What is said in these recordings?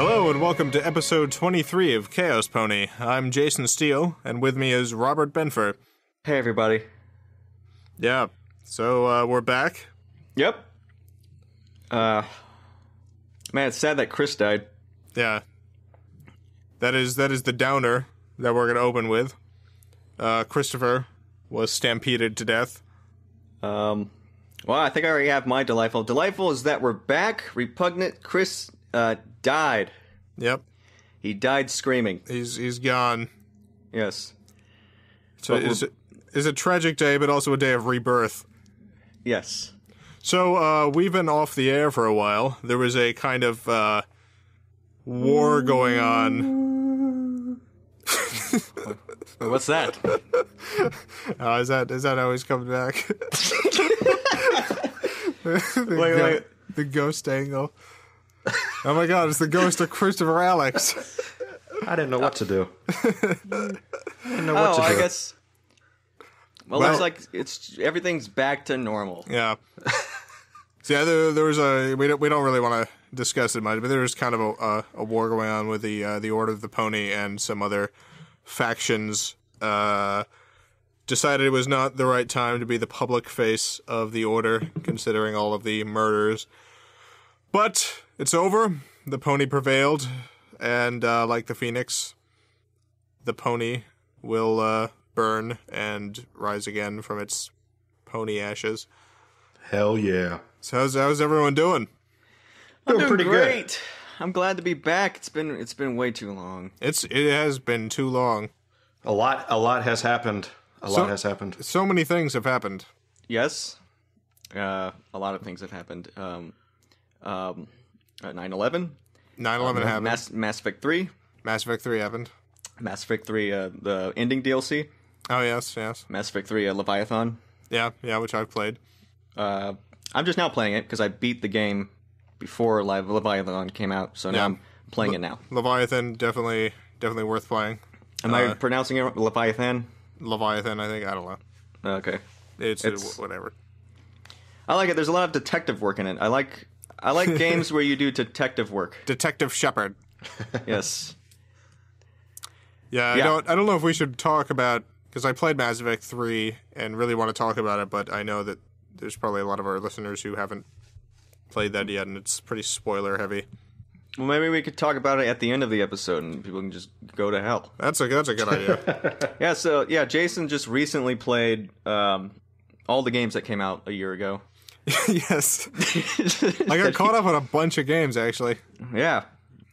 Hello and welcome to episode 23 of Chaos Pony. I'm Jason Steele, and with me is Robert Benfer. Hey, everybody. Yeah, so we're back. Yep. Man, it's sad that Chris died. Yeah. That is the downer that we're going to open with. Christopher was stampeded to death. Well, I think I already have my delightful. Delightful is that we're back. Repugnant. Chris died. Yep. He died screaming. He's gone. Yes. So it's a tragic day, but also a day of rebirth. Yes. So we've been off the air for a while. There was a kind of war going on. What's that? Is that how he's coming back? Wait. The ghost angle. Oh my god, it's the ghost of Christopher Alex. I didn't know what to do. I guess. Well, looks like everything's back to normal. Yeah. So yeah, there was we don't really want to discuss it much, but there was kind of a war going on with the Order of the Pony and some other factions. Decided it was not the right time to be the public face of the Order, considering all of the murders. But it's over. The pony prevailed, and like the phoenix, the pony will burn and rise again from its pony ashes. Hell yeah. So how's everyone doing? I'm doing pretty great. good. I'm glad to be back. It's been way too long. It has been too long. A lot has happened. A lot has happened. So many things have happened. Yes. A lot of things have happened. 9/11. 9/11 happened. Mass Effect 3. Mass Effect 3 happened. Mass Effect 3, the ending DLC. Oh, yes. Mass Effect 3, Leviathan. Yeah, which I've played. I'm just now playing it because I beat the game before Leviathan came out, so now I'm playing it now. Leviathan, definitely worth playing. Am I pronouncing it Leviathan? Leviathan, I think. I don't know. Okay. It's whatever. I like it. There's a lot of detective work in it. I like games where you do detective work. Detective Shepard. Yes. Yeah, I don't know if we should talk about, because I played Mass Effect 3 and really want to talk about it, but I know that there's probably a lot of our listeners who haven't played that yet, and it's pretty spoiler heavy. Well, maybe we could talk about it at the end of the episode, and people can just go to hell. That's a good idea. Yeah. So Jason just recently played all the games that came out a year ago. Yes. I got caught up on a bunch of games, actually. Yeah.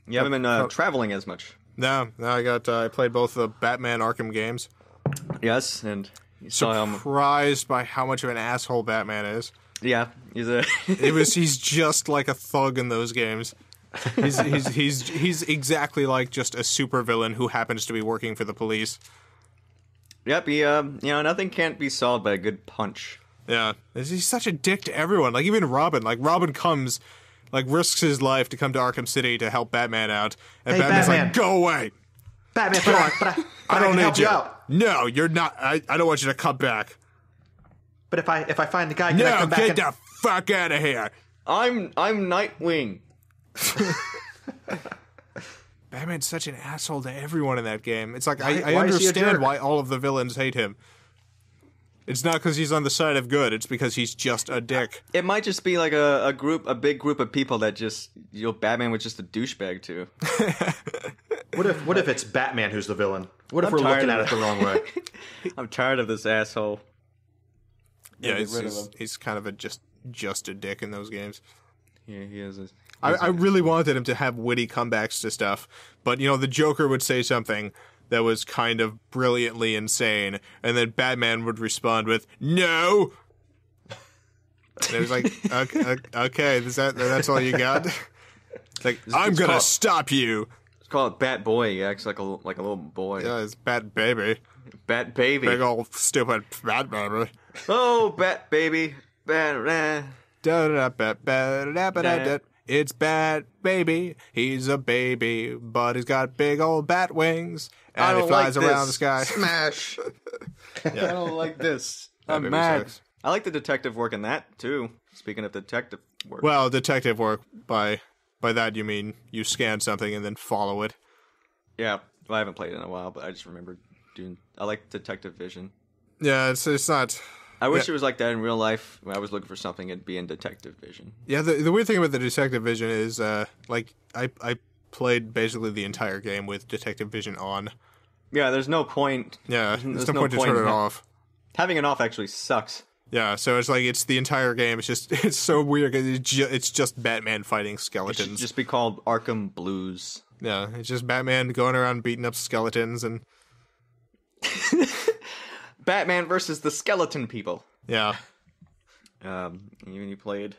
You haven't been traveling as much. No, I played both the Batman Arkham games. Yes, and you saw him. Surprised by how much of an asshole Batman is. Yeah, he's just like a thug in those games. He's exactly like just a supervillain who happens to be working for the police. Yep, he nothing can't be solved by a good punch. Yeah, he's such a dick to everyone. Like even Robin. Like Robin comes, like risks his life to come to Arkham City to help Batman out, and Hey, Batman's Batman. like, "Go away, Batman, but I don't can need help you. out. No, you're not. I don't want you to come back. But if I find the guy, can I No, come back get and... the fuck out of here." I'm Nightwing. Batman's such an asshole to everyone in that game. It's like I why is he a understand jerk? why all of the villains hate him. It's not because he's on the side of good. It's because he's just a dick. It might just be like a big group of people that just Batman was just a douchebag to. What if it's Batman who's the villain? What if I'm we're tired looking of at it the wrong way? I'm tired of this asshole. Yeah, Get rid of him. he's kind of just a dick in those games. Yeah, he is. I really wanted him to have witty comebacks to stuff, but the Joker would say something that was kind of brilliantly insane, and then Batman would respond with "No." And it was like, okay, that's all you got? It's like, I'm gonna stop you. Let's call it Bat Boy. He acts like a little boy. Yeah, it's Bat Baby. Bat Baby. Big old stupid Bat Baby. Oh, Bat Baby. Bat. It's Bat Baby. He's a baby, but he's got big old bat wings, and he flies around the sky. Smash. I don't like this. Bat Baby mad. sucks. I like the detective work in that too. Speaking of detective work. Well, detective work by By that you mean you scan something and then follow it. Yeah, well, I haven't played it in a while, but I just remember I like Detective Vision. Yeah, it's not... I wish it was like that in real life. When I was looking for something, it'd be in Detective Vision. Yeah, the weird thing about the Detective Vision is, like, I played basically the entire game with Detective Vision on. Yeah, there's no point. Yeah, there's no point to turn it off. Having it off actually sucks. Yeah, so it's like, it's the entire game. It's just, it's so weird. It's just Batman fighting It skeletons. should just be called Arkham Blues. Yeah, it's just Batman going around beating up skeletons and... Batman versus the skeleton people. Yeah. You played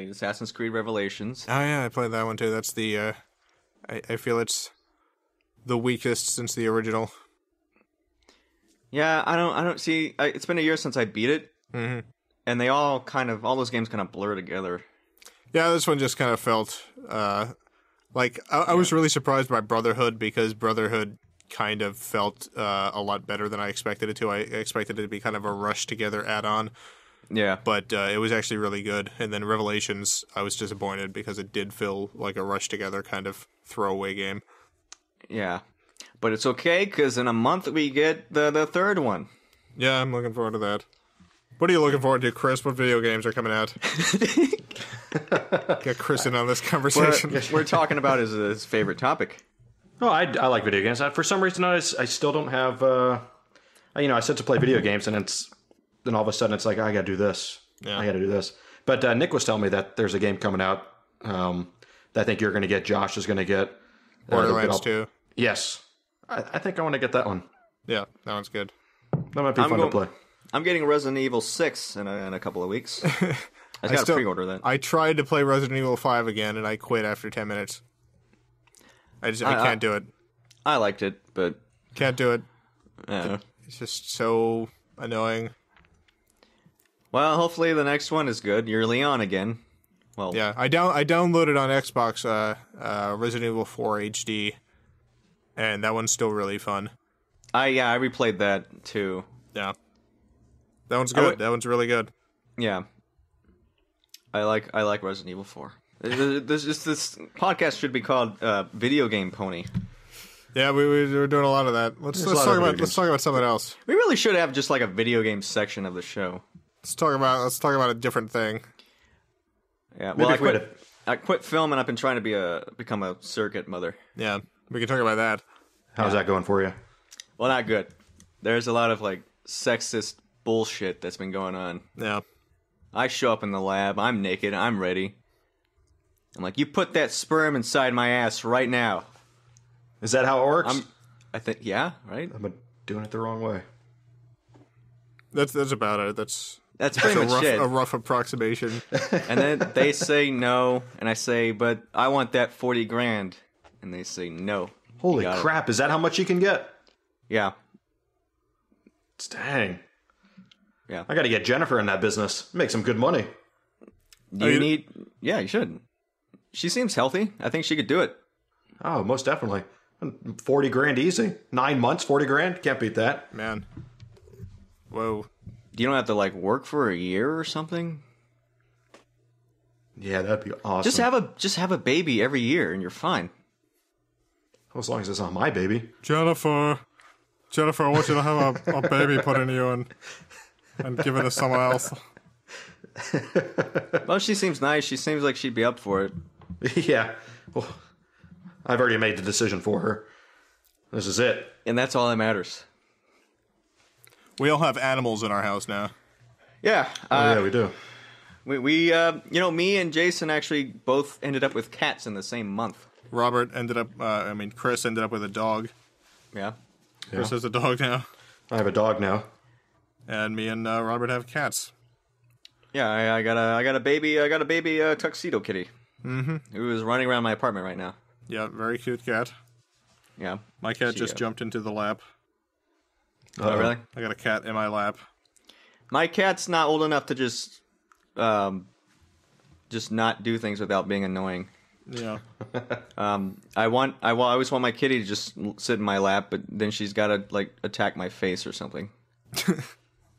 Assassin's Creed Revelations. Oh yeah, I played that one too. That's the, I feel it's the weakest since the original. Yeah, I don't see. It's been a year since I beat it, and they all those games kind of blur together. Yeah, this one just kind of felt, like, I was really surprised by Brotherhood, because Brotherhood kind of felt a lot better than I expected it to. I expected it to be kind of a rush together add-on. Yeah. But it was actually really good. And then Revelations, I was disappointed because it did feel like a rush together kind of throwaway game. Yeah. But it's okay, because in a month we get the third one. Yeah, I'm looking forward to that. What are you looking forward to, Chris? What video games are coming out? Get Chris in on this conversation. We're talking about his favorite topic. Oh, I like video games. For some reason, I still don't have. I sit to play video games, and then all of a sudden it's like I got to do this. Yeah. I got to do this. But Nick was telling me that there's a game coming out that I think you're going to get. Josh is going to get. Borderlands 2. Yes, I think I want to get that one. Yeah, that one's good. That might be fun to play. I'm getting Resident Evil 6 in a couple of weeks. I got to pre-order that. I tried to play Resident Evil 5 again, and I quit after 10 minutes. I can't do it. I liked it, but... Can't do it. Yeah. It's just so annoying. Well, hopefully the next one is good. You're Leon again. Well, yeah, I downloaded on Xbox Resident Evil 4 HD, and that one's still really fun. I replayed that too. Yeah. That one's good. That one's really good. Yeah. I like Resident Evil 4. This podcast should be called Video Game Pony. Yeah, we're doing a lot of that. Let's talk about something else. We really should have just like a video game section of the show. Let's talk about a different thing. Yeah, well, I quit film, and I've been trying to become a surrogate mother. Yeah, we can talk about that. How's that going for you? Well, not good. There's a lot of like sexist bullshit that's been going on. Yeah. I show up in the lab, I'm naked, I'm ready. I'm like, you put that sperm inside my ass right now. Is that how it works? I think, yeah, right? I'm doing it the wrong way. That's about it. That's pretty much it. A rough approximation. And then they say no, and I say, but I want that 40 grand. And they say no. Holy crap, is that how much you can get? Yeah. Dang. Yeah. I got to get Jennifer in that business. Make some good money. Yeah, you should. She seems healthy. I think she could do it. Oh, most definitely. 40 grand easy. 9 months, 40 grand. Can't beat that. Man. Whoa. You don't have to like work for a year or something? Yeah, that'd be awesome. Just have a baby every year and you're fine. As long as it's not my baby. Jennifer, I want you to have a baby put in you and give it to someone else. Well, she seems nice. She seems like she'd be up for it. Yeah. Well, I've already made the decision for her. This is it. And that's all that matters. We all have animals in our house now. Yeah. Yeah, we do. We me and Jason actually both ended up with cats in the same month. Chris ended up with a dog. Yeah. Chris has a dog now. I have a dog now. And me and Robert have cats. Yeah, I got a baby tuxedo kitty. Mm-hmm. Who is running around my apartment right now. Yeah, very cute cat. Yeah. My cat just jumped into the lap. Oh, really? I got a cat in my lap. My cat's not old enough to just not do things without being annoying. Yeah. I always want my kitty to just sit in my lap, but then she's got to like attack my face or something.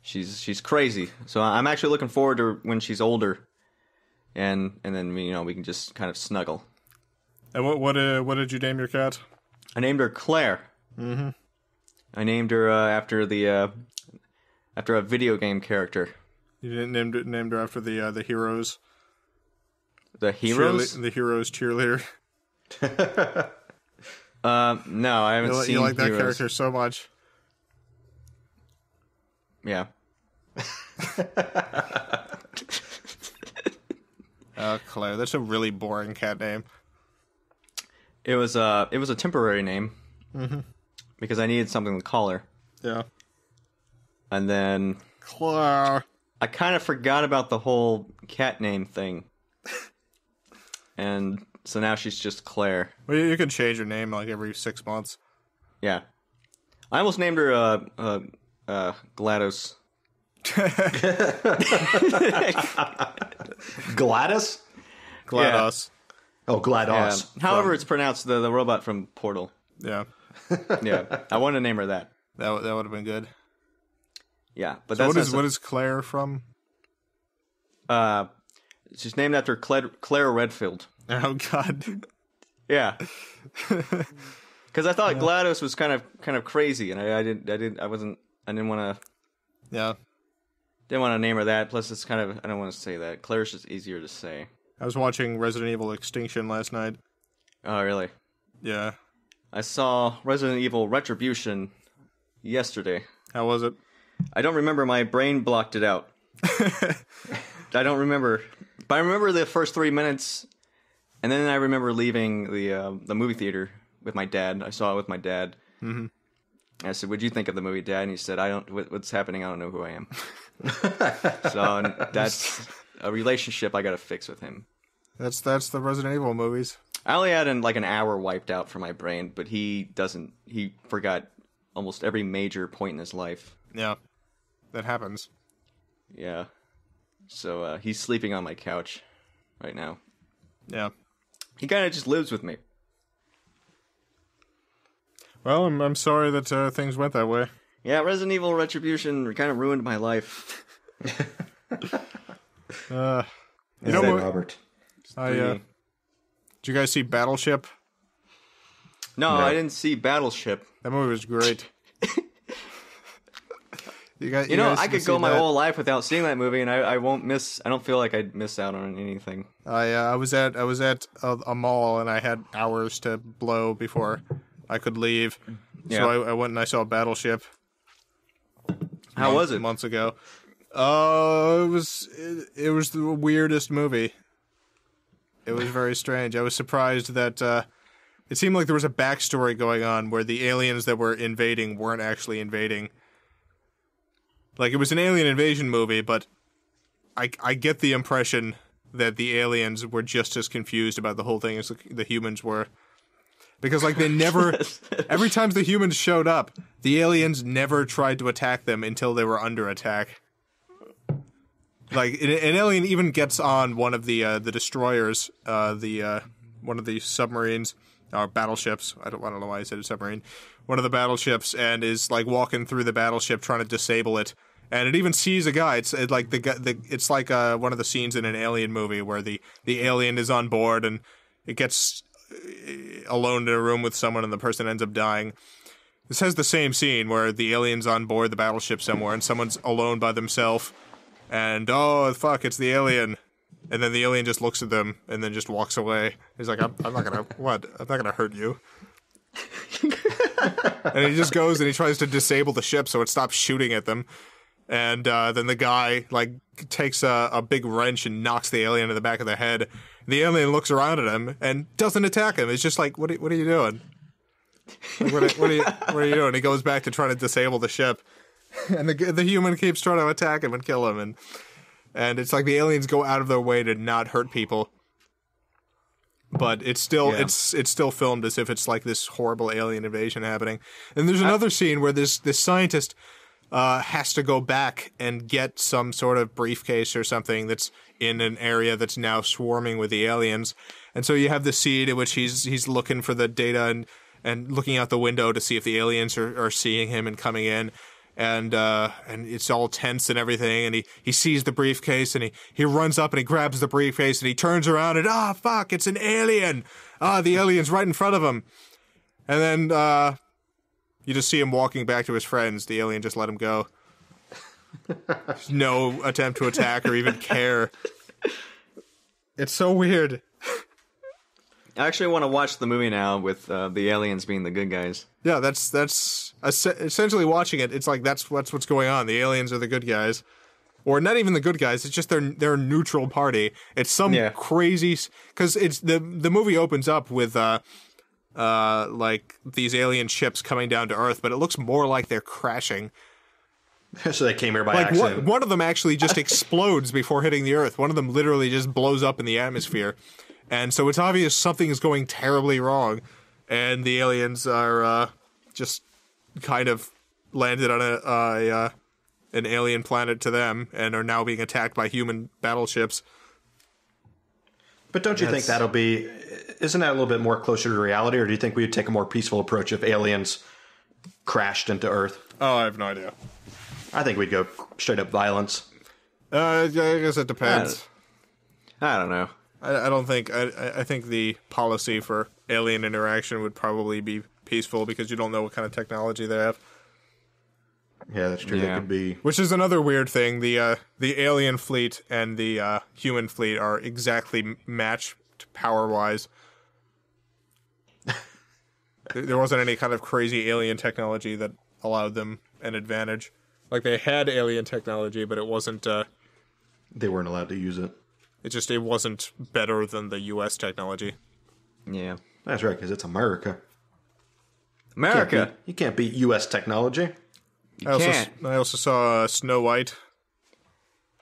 She's crazy. So I'm actually looking forward to when she's older, and then we can just kind of snuggle. And what did you name your cat? I named her Claire. Mm-hmm. I named her after a video game character. You didn't named her after the heroes. The heroes? The heroes cheerleader. No, I haven't seen. You like that Heroes. character so much. Yeah. Claire. That's a really boring cat name. It was a temporary name. Mm-hmm. Because I needed something to call her. Yeah. And then Claire. I kind of forgot about the whole cat name thing. And so now she's just Claire. Well, you can change your name like every 6 months. Yeah. I almost named her GLaDOS. Gladys? GLaDOS. Oh, GLaDOS. Yeah. However it's pronounced, the robot from Portal. Yeah. Yeah. I wanted to name her that. That would have been good. Yeah, but So that's what is Claire from? She's named after Claire Redfield. Oh God. Yeah. Because I thought GLaDOS was kind of crazy, and I didn't want to. Yeah. Didn't want to name her that. Plus, it's kind of, I don't want to say that. Claire's just easier to say. I was watching Resident Evil Extinction last night. Oh, really? Yeah. I saw Resident Evil Retribution yesterday. How was it? I don't remember. My brain blocked it out. I don't remember. But I remember the first 3 minutes, and then I remember leaving the movie theater with my dad. I saw it with my dad. Mm-hmm. I said, "What'd you think of the movie, Dad?" And he said, what's happening? I don't know who I am." So that's a relationship I got to fix with him. That's the Resident Evil movies. I only had an hour wiped out from my brain, but he doesn't. He forgot almost every major point in his life. Yeah, that happens. Yeah. So he's sleeping on my couch right now. Yeah. He kind of just lives with me. Well, I'm sorry that things went that way. Yeah, Resident Evil Retribution kind of ruined my life. You know what, Robert? did you guys see Battleship? No, I didn't see Battleship. That movie was great. You guys I could go my whole life without seeing that movie, and I won't miss. I don't feel like I'd miss out on anything. I was at a mall and I had hours to blow before I could leave. Yeah. So I went and I saw Battleship. How was it? Months ago. It was the weirdest movie. It was very strange. I was surprised that it seemed like there was a backstory going on where the aliens that were invading weren't actually invading. Like, it was an alien invasion movie, but I get the impression that the aliens were just as confused about the whole thing as the humans were. Because, like, they never... every time the humans showed up, the aliens never tried to attack them until they were under attack. Like, an alien even gets on one of the destroyers, one of the submarines, or battleships. I don't know why I said a submarine. One of the battleships, and is, like, walking through the battleship trying to disable it. And it even sees a guy. It's like it's like one of the scenes in an alien movie where the alien is on board and it gets alone in a room with someone and the person ends up dying. This has the same scene where the alien's on board the battleship somewhere and someone's alone by themselves and, oh, fuck, it's the alien. And then the alien just looks at them and then just walks away. He's like, I'm not gonna, what? I'm not gonna hurt you. And he just goes and he tries to disable the ship so it stops shooting at them. And then the guy, like, takes a big wrench and knocks the alien in the back of the head. The alien looks around at him and doesn't attack him. It's just like, what are you doing? Like, what are you doing? He goes back to trying to disable the ship. And the human keeps trying to attack him and kill him. And it's like the aliens go out of their way to not hurt people. But it's still it's still filmed as if it's like this horrible alien invasion happening. And there's another scene where this scientist has to go back and get some sort of briefcase or something that's in an area that's now swarming with the aliens. And so you have the scene in which he's looking for the data and looking out the window to see if the aliens are seeing him and coming in. and it's all tense and everything, and he sees the briefcase, and he runs up and he grabs the briefcase, and he turns around and fuck, it's an alien. The alien's right in front of him. And then you just see him walking back to his friends. The alien just let him go. There's no attempt to attack or even care. It's so weird. I actually want to watch the movie now with the aliens being the good guys. Yeah, that's essentially watching it. It's like that's what's going on. The aliens are the good guys, or not even the good guys. It's just they're a neutral party. It's some crazy, because it's the movie opens up with like these alien ships coming down to Earth, but it looks more like they're crashing. So they came here by accident. One of them actually just explodes before hitting the Earth. One of them literally just blows up in the atmosphere. And so it's obvious something is going terribly wrong, and the aliens are just kind of landed on an alien planet to them, and are now being attacked by human battleships. But don't you think that'll be... Isn't that a little bit more closer to reality, or do you think we would take a more peaceful approach if aliens crashed into Earth? Oh, I have no idea. I think we'd go straight up violence. I guess it depends. I don't know. I don't think... I think the policy for alien interaction would probably be peaceful, because you don't know what kind of technology they have. Yeah, that's true. That could be... Which is another weird thing. The alien fleet and the human fleet are exactly matched power-wise. There wasn't any kind of crazy alien technology that allowed them an advantage. Like, they had alien technology, but it wasn't... They weren't allowed to use it. It wasn't better than the U.S. technology. Yeah. That's right, because it's America. America? You can't beat U.S. technology. I also saw Snow White.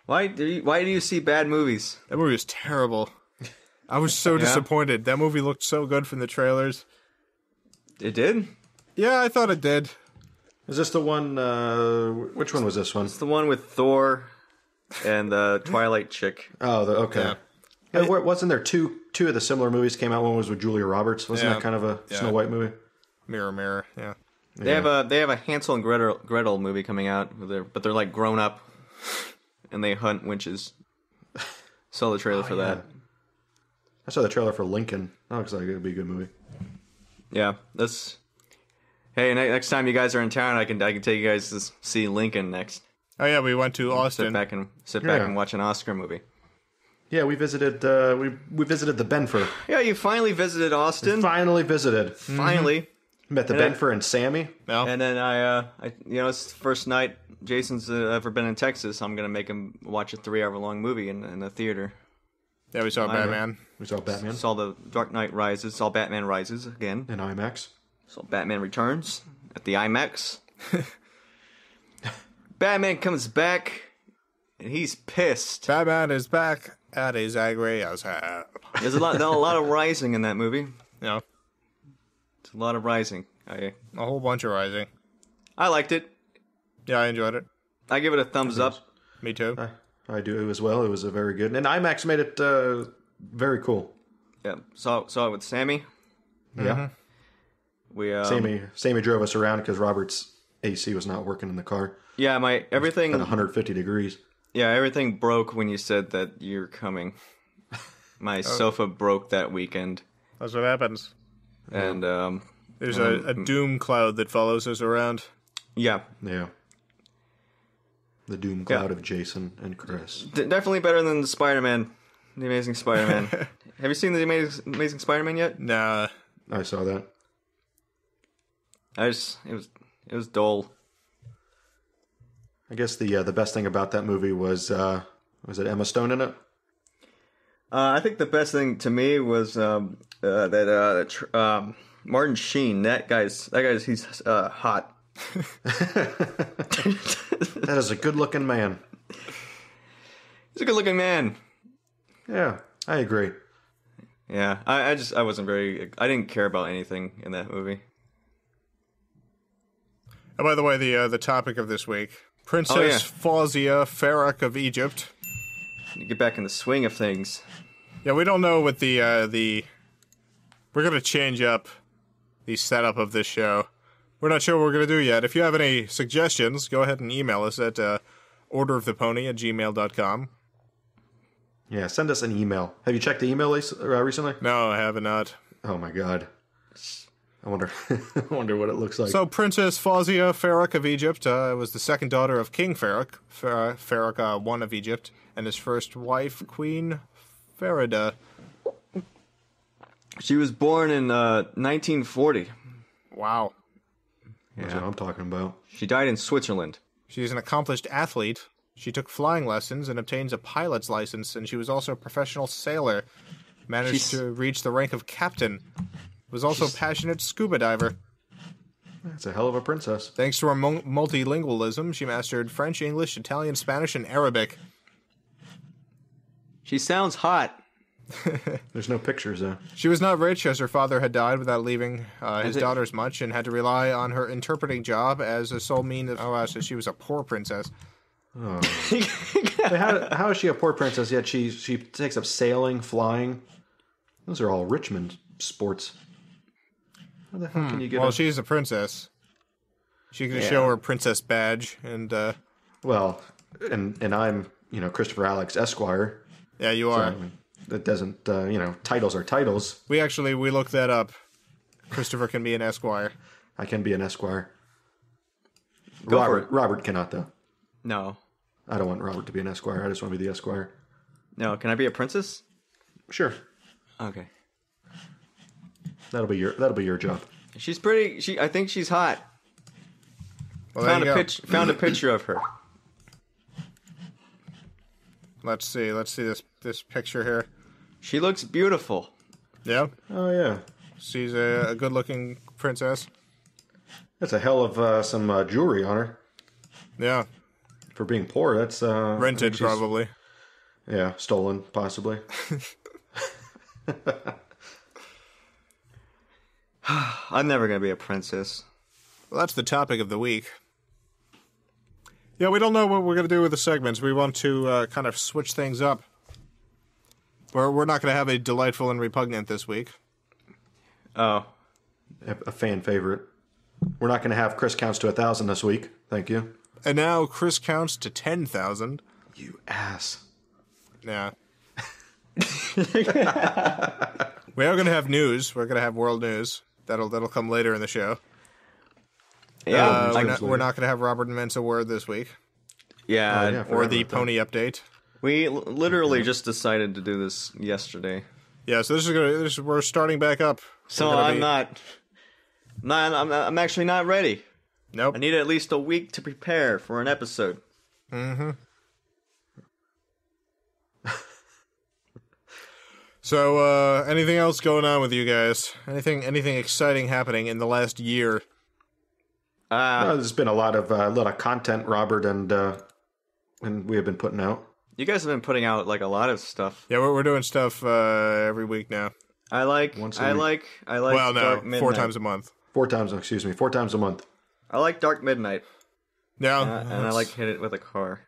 Why do you see bad movies? That movie was terrible. I was so disappointed. That movie looked so good from the trailers. It did? Yeah, I thought it did. Is this the one... which one was this one? It's the one with Thor and the Twilight chick. Oh, okay. Yeah. Wasn't there two of the similar movies came out? One was with Julia Roberts. Wasn't that kind of a Snow White movie? Mirror, Mirror, yeah. They have a Hansel and Gretel movie coming out, but they're like grown up, and they hunt witches. Saw the trailer for that. I saw the trailer for Lincoln. That looks like it'd be a good movie. Yeah, Hey, next time you guys are in town, I can take you guys to see Lincoln next. Oh yeah, we went to Austin. Sit back and watch an Oscar movie. Yeah, we visited. We visited the Benfer. Yeah, you finally visited Austin. Finally visited. Finally. Met the Benfer and Sammy. No. And then I it's the first night Jason's ever been in Texas. I'm gonna make him watch a 3-hour-long movie in the theater. Yeah, we saw Batman. We saw Batman. Saw the Dark Knight Rises. Saw Batman Rises again. In IMAX. Saw Batman Returns at the IMAX. Batman comes back, and he's pissed. Batman is back, and he's angry as hell. There's a lot of rising in that movie. Yeah. It's a lot of rising. A whole bunch of rising. I liked it. Yeah, I enjoyed it. I give it a thumbs up. Me too. I do as well. It was a very good, and IMAX made it very cool. Yeah, saw it with Sammy. Yeah. We Sammy drove us around because Robert's AC was not working in the car. Yeah, everything at 150 degrees. Yeah, everything broke when you said that you're coming. My sofa broke that weekend. That's what happens. And there's a doom cloud that follows us around. Yeah. Yeah. The doom cloud of Jason and Chris. Definitely better than the Spider-Man, the Amazing Spider-Man. Have you seen the Amazing Spider-Man yet? Nah. I saw that. It was dull. I guess the best thing about that movie was it Emma Stone in it? I think the best thing to me was that Martin Sheen. That guy's he's hot. That is a good-looking man. He's a good-looking man. Yeah, I agree. Yeah, I didn't care about anything in that movie. And by the way, the topic of this week, Princess Fawzia Farouk of Egypt. You get back in the swing of things. Yeah, we don't know what we're going to change up the setup of this show. we're not sure what we're going to do yet. If you have any suggestions, go ahead and email us at orderofthepony@gmail.com. Yeah, send us an email. Have you checked the email recently? No, I have not. Oh my god. I wonder I wonder what it looks like. So Princess Fawzia Farouk of Egypt was the second daughter of King Farouk, Farouk I of Egypt, and his first wife, Queen Farida. She was born in 1940. Wow. That's what I'm talking about. She died in Switzerland. She's an accomplished athlete. She took flying lessons and obtains a pilot's license, and she was also a professional sailor. Managed to reach the rank of captain. Was also a passionate scuba diver. That's a hell of a princess. Thanks to her multilingualism, she mastered French, English, Italian, Spanish, and Arabic. She sounds hot. There's no pictures, though. She was not rich, as her father had died without leaving his daughters much, and had to rely on her interpreting job as a sole means of... Oh, so she was a poor princess. Oh. how is she a poor princess, yet she takes up sailing, flying? Those are all Richmond sports. How the hell can you get Well, she's a princess. She can show her princess badge, and... Well, and I'm, Christopher Alex Esquire. Yeah, you are. So, that doesn't, titles are titles. We looked that up. Christopher can be an Esquire. I can be an Esquire. Go for it. Robert cannot, though. No. I don't want Robert to be an Esquire. I just want to be the Esquire. No, can I be a princess? Sure. Okay. That'll be your job. She's pretty. I think she's hot. Well, Found a picture of her. Let's see this picture here. She looks beautiful. Yeah? Oh, yeah. She's a good-looking princess. That's a hell of some jewelry on her. Yeah. For being poor, that's... rented, probably. Yeah, stolen, possibly. I'm never going to be a princess. Well, that's the topic of the week. Yeah, we don't know what we're going to do with the segments. We want to kind of switch things up. We're not going to have a delightful and repugnant this week. Oh. A fan favorite. We're not going to have Chris counts to 1,000 this week. Thank you. And now Chris counts to 10,000. You ass. Yeah. We are going to have news. We're going to have world news. That'll come later in the show. Yeah. We're not going to have Robert and Mensa word this week. Yeah. Or the pony update. We literally just decided to do this yesterday. Yeah, so we're starting back up. So I'm actually not ready. Nope. I need at least a week to prepare for an episode. Mm-hmm. So, anything else going on with you guys? Anything exciting happening in the last year? There's been a lot of content Robert and we have been putting out. You guys have been putting out like a lot of stuff. Yeah, we're doing stuff every week now. I like. Once I a week. like. I like. Well, no, Dark Midnight. 4 times a month. 4 times a month. I like Dark Midnight. Yeah, and I like Hit It With a Car.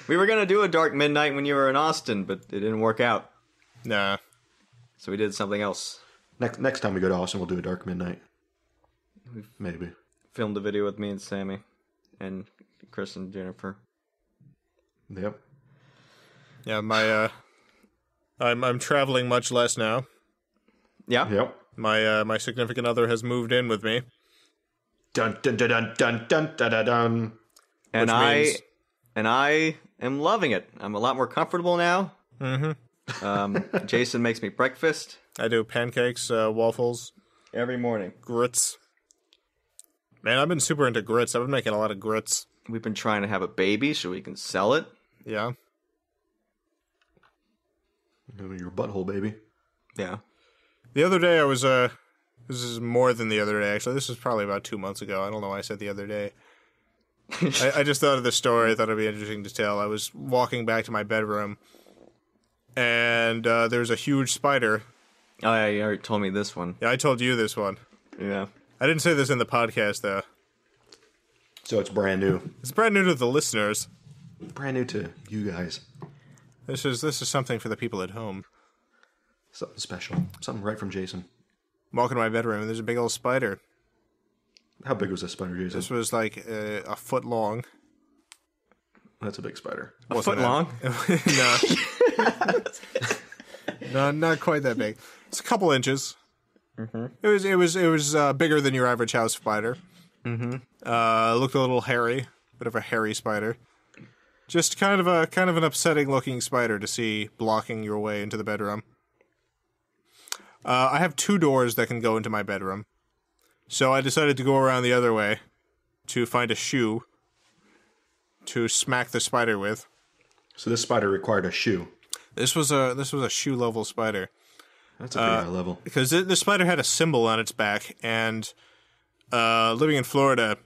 We were gonna do a Dark Midnight when you were in Austin, but it didn't work out. Nah. So we did something else. Next time we go to Austin, we'll do a Dark Midnight. Maybe. Filmed a video with me and Sammy, and Chris and Jennifer. Yep. Yeah, I'm traveling much less now. Yeah. Yep. My significant other has moved in with me. Dun dun dun dun dun dun dun dun dun. And means... I am loving it. I'm a lot more comfortable now. Mm-hmm. Jason makes me breakfast. I do pancakes, waffles, every morning. grits. Man, I've been super into grits. I've been making a lot of grits. We've been trying to have a baby so we can sell it. Yeah. Your butthole, baby. Yeah. The other day I was, this is more than the other day, actually. This was probably about 2 months ago. I don't know why I said the other day. I just thought of this story. I thought it'd be interesting to tell. I was walking back to my bedroom, and there's a huge spider. Oh, yeah, you already told me this one. Yeah, I told you this one. Yeah. I didn't say this in the podcast, though. So it's brand new. It's brand new to the listeners. Brand new to you guys. This is something for the people at home. Something special. Something right from Jason. walking to my bedroom, and there's a big old spider. How big was this spider, Jason? This was like a foot long. That's a big spider. A foot long? No, not quite that big. It's a couple inches. Mm-hmm. It was bigger than your average house spider. Mm-hmm. Looked a little hairy, bit of a hairy spider. Just kind of an upsetting looking spider to see blocking your way into the bedroom. I have 2 doors that can go into my bedroom, so I decided to go around the other way to find a shoe to smack the spider with. So this spider required a shoe. This was a shoe level spider. That's a pretty high level. Because the spider had a symbol on its back, and living in Florida,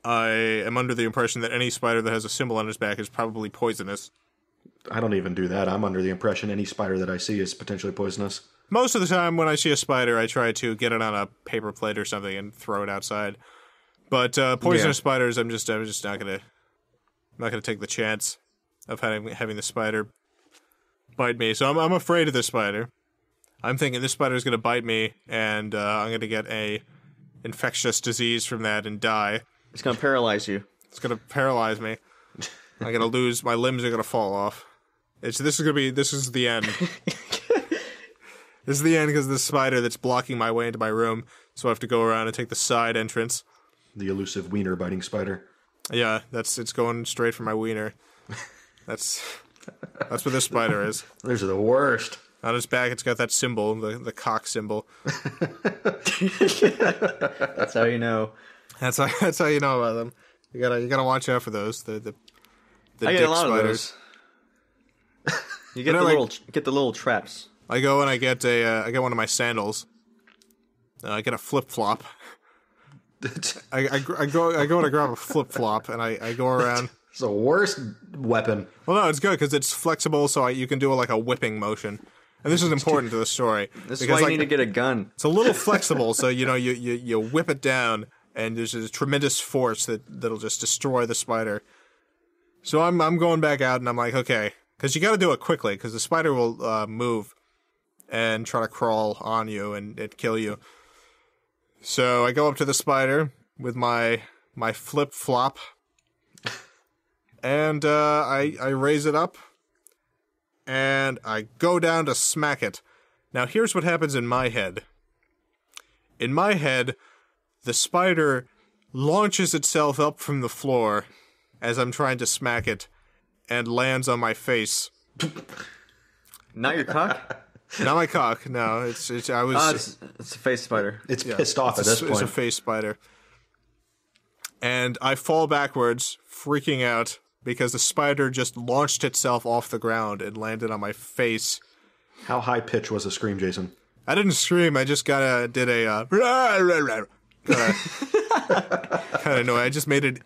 I am under the impression that any spider that has a symbol on its back is probably poisonous. I don't even do that. I'm under the impression any spider that I see is potentially poisonous. Most of the time when I see a spider, I try to get it on a paper plate or something and throw it outside. But poisonous spiders, I'm just not gonna take the chance of having the spider bite me. So I'm afraid of this spider. I'm thinking this spider is gonna bite me, and I'm gonna get a infectious disease from that and die. It's gonna paralyze you. It's gonna paralyze me. I'm gonna lose. My limbs are gonna fall off. This is the end. This is the end because of the spider that's blocking my way into my room. So I have to go around and take the side entrance. The elusive wiener biting spider. Yeah, it's going straight for my wiener. That's what this spider is. Those are the worst. On its back, it's got that symbol, the cock symbol. That's how you know. That's how you know about them. You gotta watch out for those. The I get dick a lot spiders. of those. You get the little traps. I go and I get one of my sandals. I get a flip flop. I go and I grab a flip flop and I go around. It's the worst weapon. Well, no, it's good because it's flexible, so you can do like a whipping motion. And this is important to the story. This is why you need to get a gun. It's a little flexible, so you whip it down, and there's a tremendous force that'll just destroy the spider. So I'm going back out, and I'm like, okay, because you got to do it quickly, because the spider will move and try to crawl on you and kill you. So I go up to the spider with my flip flop, and I raise it up, and I go down to smack it. Now here's what happens in my head. In my head, the spider launches itself up from the floor as I'm trying to smack it, and lands on my face. Not your cock? Not my cock. No, it's a face spider. It's pissed off at this point. It's a face spider. And I fall backwards, freaking out, because the spider just launched itself off the ground and landed on my face. How high pitch was the scream, Jason? I didn't scream. I just did a kind of noise. I just made it.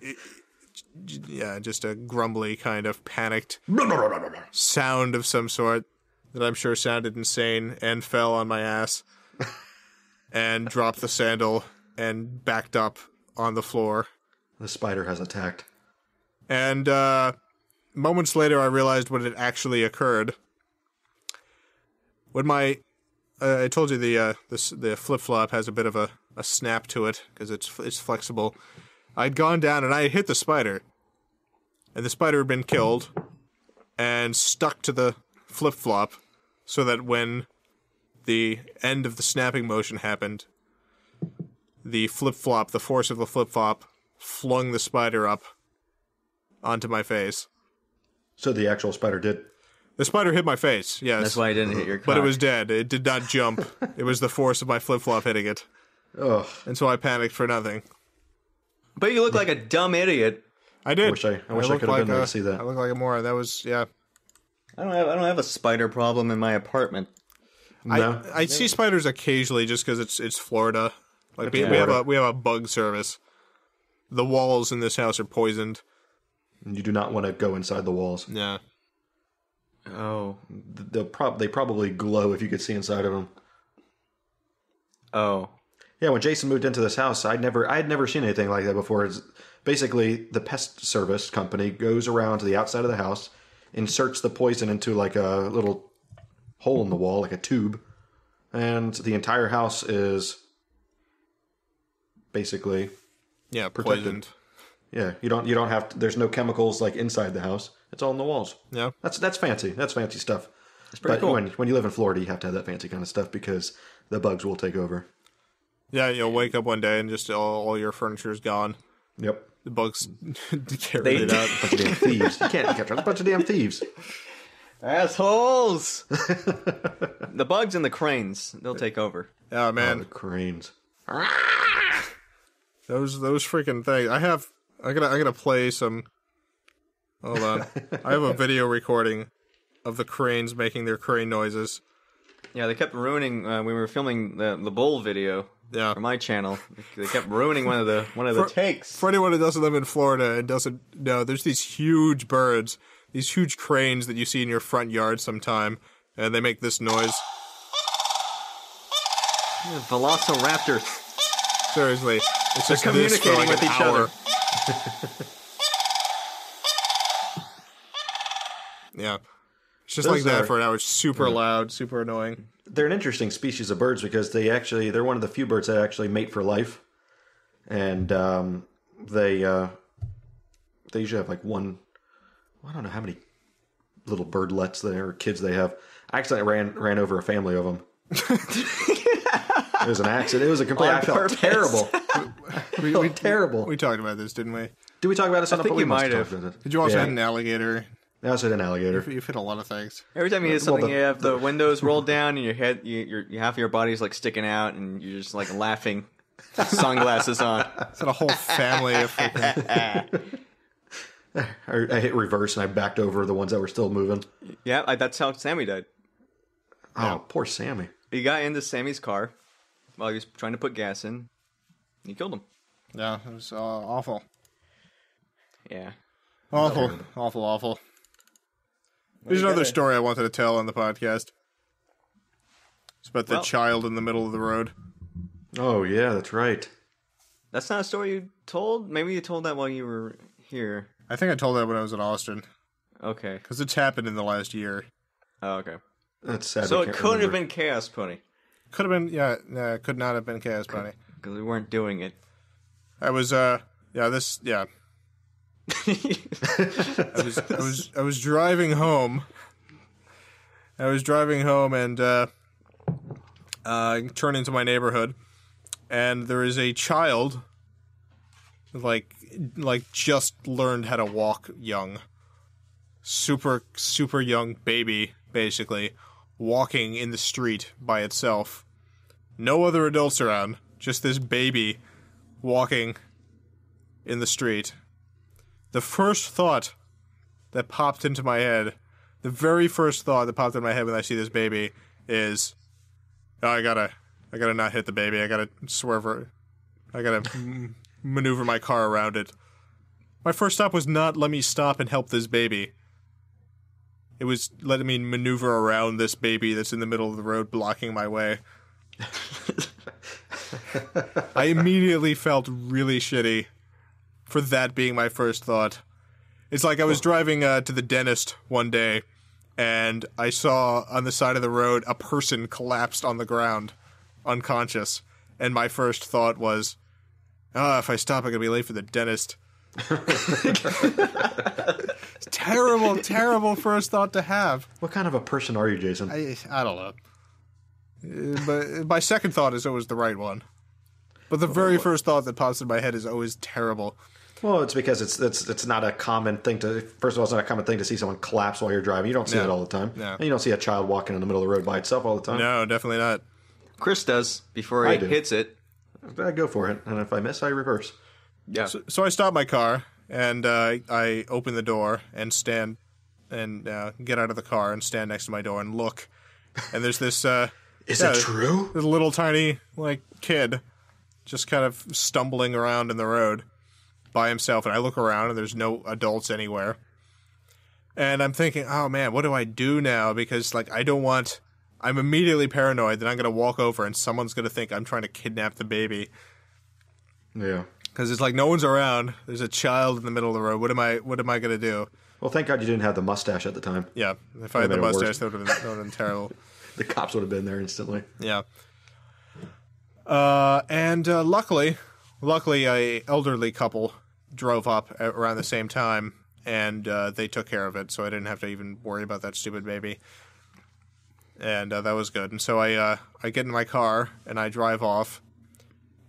Yeah, just a grumbly kind of panicked sound of some sort that I'm sure sounded insane, and fell on my ass and dropped the sandal and backed up on the floor. The spider has attacked. And moments later, I realized what had actually occurred. When I told you the flip flop has a bit of a snap to it because it's flexible. I'd gone down and I had hit the spider, and the spider had been killed and stuck to the flip flop, so that when the end of the snapping motion happened, the force of the flip flop flung the spider up onto my face. So the actual spider did. The spider hit my face, yes. That's why I didn't hit your cock. But it was dead. It did not jump. It was the force of my flip-flop hitting it. Ugh. And so I panicked for nothing. But you look like a dumb idiot. I did. I wish I could have been there to see that. I look like a moron. That was, yeah. I don't have a spider problem in my apartment. No. I see spiders occasionally just because it's Florida. Like we have a bug service. The walls in this house are poisoned. You do not want to go inside the walls. Yeah. Oh. They probably glow if you could see inside of them. Oh. Yeah, when Jason moved into this house, I'd never seen anything like that before. It's basically, the pest service company goes around to the outside of the house, inserts the poison into like a little hole in the wall, like a tube, and the entire house is basically protected. Poisoned. Yeah, you don't have to, there's no chemicals like inside the house. It's all in the walls. Yeah. That's fancy. That's fancy stuff. It's pretty cool. When you live in Florida, you have to have that fancy kind of stuff because the bugs will take over. Yeah, you'll wake up one day and just all your furniture is gone. Yep. The bugs carried it out. A bunch of damn thieves. You can't catch a bunch of damn thieves. Assholes! The bugs and the cranes, they'll take over. Oh, Oh, man. the cranes. Those freaking things. I gotta play some. Hold on. I have a video recording of the cranes making their crane noises. Yeah, they kept ruining when we were filming the bull video Yeah. for my channel. They kept ruining one of the takes. For anyone who doesn't live in Florida and doesn't know, there's these huge birds, these huge cranes that you see in your front yard sometime, and they make this noise. Velociraptors. Seriously. It's just They're this for communicating like with an each hour. other. Yeah. It's just Those like that are- for an hour. It's super loud, super annoying. They're an interesting species of birds because they're one of the few birds that actually mate for life, and they usually have like one. I don't know how many little birdlets there or kids they have. I accidentally ran over a family of them. It was an accident. It was a complete. On I felt purpose. terrible. We Terrible. We talked about this, didn't we? Did we talk about this on the think podcast? you might have. Did you also Yeah. hit an alligator? I also hit an alligator. You've hit a lot of things. Every time you hit something, Well, you have the windows rolled down and your head, your half of your body's like sticking out, and you're just like laughing, sunglasses on. It's got a whole family of freaking... I hit reverse and I backed over the ones that were still moving. Yeah, that's how Sammy died. Oh, poor Sammy. He got into Sammy's car while he was trying to put gas in. He killed him. Yeah, it was awful. Yeah. Awful. There's another story I wanted to tell on the podcast. It's about the child in the middle of the road. Oh, yeah, that's right. That's not a story you told? Maybe you told that while you were here. I think I told that when I was in Austin. Okay. Because it's happened in the last year. Oh, okay. That's sad. So we it can't couldn't have remember. been Chaos Pony. Could have been, yeah, could not have been Chaos Bunny. Because we weren't doing it. I was, I was driving home. And turn into my neighborhood, and there is a child, like just learned how to walk young, super young baby, basically, walking in the street by itself. No other adults around, just this baby walking in the street. The first thought that popped into my head, the very first thought that popped in my head when I see this baby is, oh, I gotta not hit the baby. I gotta swerve her. I gotta maneuver my car around it. My first stop was not let me stop and help this baby. It was letting me maneuver around this baby that's in the middle of the road blocking my way. I immediately felt really shitty for that being my first thought. It's like I was driving to the dentist one day, and I saw on the side of the road a person collapsed on the ground, unconscious. And my first thought was, if I stop, I'm going to be late for the dentist. Terrible first thought to have. What kind of a person are you, Jason? I don't know. But my second thought is always the right one. But the very first thought that pops in my head is always terrible. Well, it's because it's not a common thing to. First of all, it's not a common thing to see someone collapse while you're driving. You don't see it all the time. No. And you don't see a child walking in the middle of the road by itself all the time. No, definitely not. Chris does before I he do. hits it. I go for it, and if I miss, I reverse. Yeah. So I stop my car, and I open the door and stand and get out of the car and stand next to my door and look. And there's this... Is it true? This little tiny, kid just kind of stumbling around in the road by himself. And I look around, and there's no adults anywhere. And I'm thinking, oh, man, what do I do now? Because, I don't want... I'm immediately paranoid that I'm going to walk over and someone's going to think I'm trying to kidnap the baby. Yeah. Because it's like no one's around. There's a child in the middle of the road. What am I going to do? Well, thank God you didn't have the mustache at the time. Yeah, if I had the Would've been mustache, that would have been terrible. The cops would have been there instantly. Yeah. And luckily, a elderly couple drove up around the same time, and they took care of it, so I didn't have to even worry about that stupid baby. And that was good. And so I get in my car, and I drive off.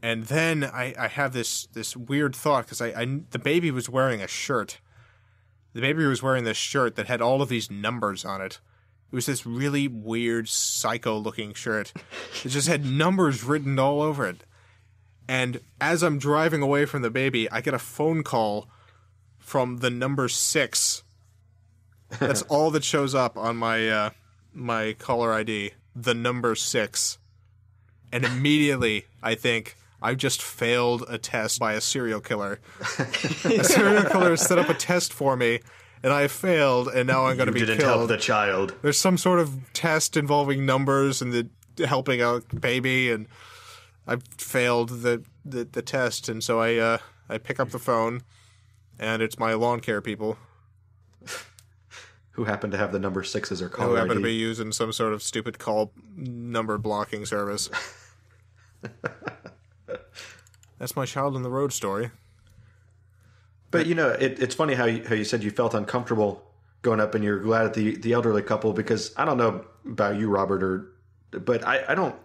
And then I have this weird thought, because the baby was wearing a shirt. The baby was wearing this shirt that had all of these numbers on it. It was this really weird, psycho-looking shirt. It just had numbers written all over it. And as I'm driving away from the baby, I get a phone call from the number 6. That's all that shows up on my my caller ID. The number 6. And immediately, I think, I've just failed a test by a serial killer. A serial killer set up a test for me, and I failed, and now I'm going to be killed. You didn't help the child. There's some sort of test involving numbers and helping a baby, and I failed the test, and so I pick up the phone, and it's my lawn care people. Who happen to have the number 6 as their caller Who happen ID. to be using some sort of stupid call number blocking service. That's my child on the road story. But, it's funny how you said you felt uncomfortable going up and you're glad at the elderly couple, because I don't know about you, Robert, but I don't,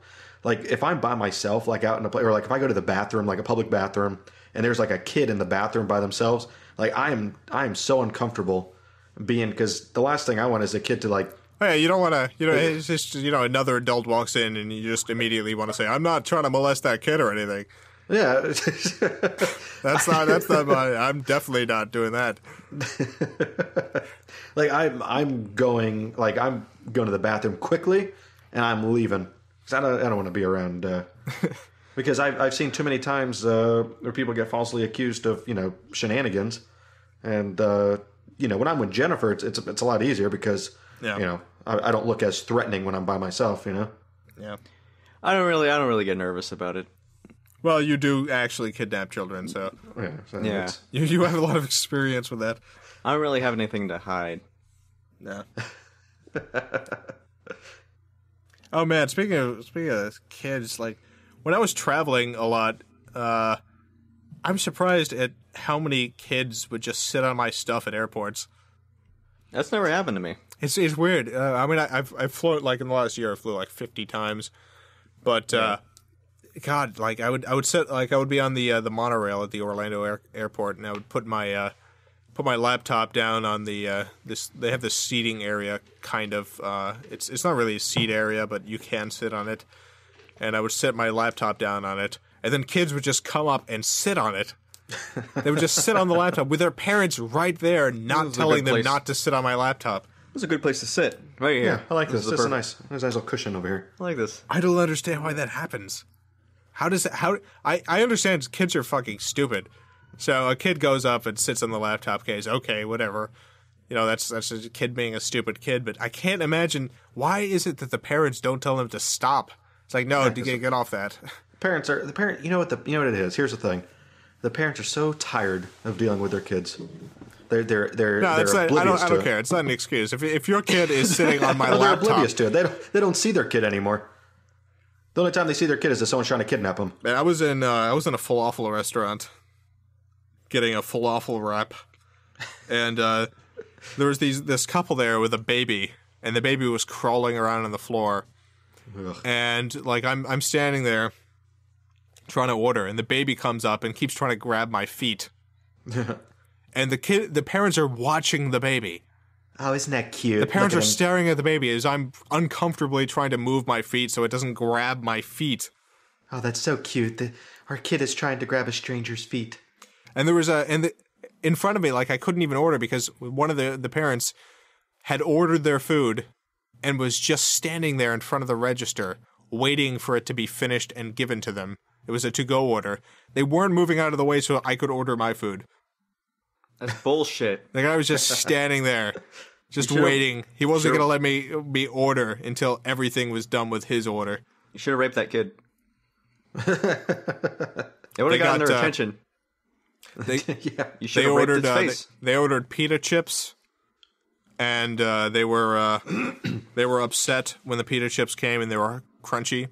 like, if I'm by myself, like out in a place, or like if I go to the bathroom, like a public bathroom, and there's like a kid in the bathroom by themselves, like I am so uncomfortable being, because the last thing I want is a kid to like, hey, you don't want to, it's just, another adult walks in and you just immediately want to say, I'm not trying to molest that kid or anything. Yeah. That's not I'm definitely not doing that. Like I'm going to the bathroom quickly and I'm leaving. 'Cause I don't want to be around, because I've seen too many times, where people get falsely accused of, shenanigans. And, when I'm with Jennifer, it's a lot easier because, I don't look as threatening when I'm by myself, Yeah. I don't really get nervous about it. Well, you do actually kidnap children, so Yeah. you have a lot of experience with that. I don't really have anything to hide. Yeah. Oh man, speaking of kids, like when I was traveling a lot, I'm surprised at how many kids would just sit on my stuff at airports. That's never happened to me. It's weird. I mean, I've flown, like in the last year, I flew like 50 times, but God, like I would sit, like I would be on the monorail at the Orlando airport, and I would put my laptop down on the they have this seating area, kind of. It's not really a seat area, but you can sit on it, and I would set my laptop down on it, and then kids would just come up and sit on it. They would just sit on the laptop with their parents right there, not telling them not to sit on my laptop. It's a good place to sit, right here. Yeah, I like this. There's a perfect. nice little cushion over here. I like this. I don't understand why that happens. I understand kids are fucking stupid. So a kid goes up and sits on the laptop case. Okay, whatever. That's a kid being a stupid kid. But I can't imagine, why is it that the parents don't tell them to stop? It's like, no, get off that. You know what it is. Here's the thing: the parents are so tired of dealing with their kids. They're oblivious I don't to it. care. It's not an excuse. If your kid is sitting on my They're laptop, oblivious to it. They don't see their kid anymore. The only time they see their kid is if someone's trying to kidnap them. Man, I was in a falafel restaurant, getting a falafel wrap, and there was this couple there with a baby, and the baby was crawling around on the floor, and like I'm standing there trying to order, and the baby comes up and keeps trying to grab my feet, and the parents are watching the baby. Oh, isn't that cute? The parents are staring at the baby as I'm uncomfortably trying to move my feet so it doesn't grab my feet. Oh, that's so cute. Our kid is trying to grab a stranger's feet. And there was in front of me, like I couldn't even order because one of the parents had ordered their food and was just standing there in front of the register waiting for it to be finished and given to them. It was a to-go order. They weren't moving out of the way so I could order my food. That's bullshit. The guy was just standing there, just waiting. He wasn't going to let me order until everything was done with his order. You should have raped that kid. It would have gotten their attention. You should have raped its face. They ordered pita chips, and they were upset when the pita chips came and they were crunchy.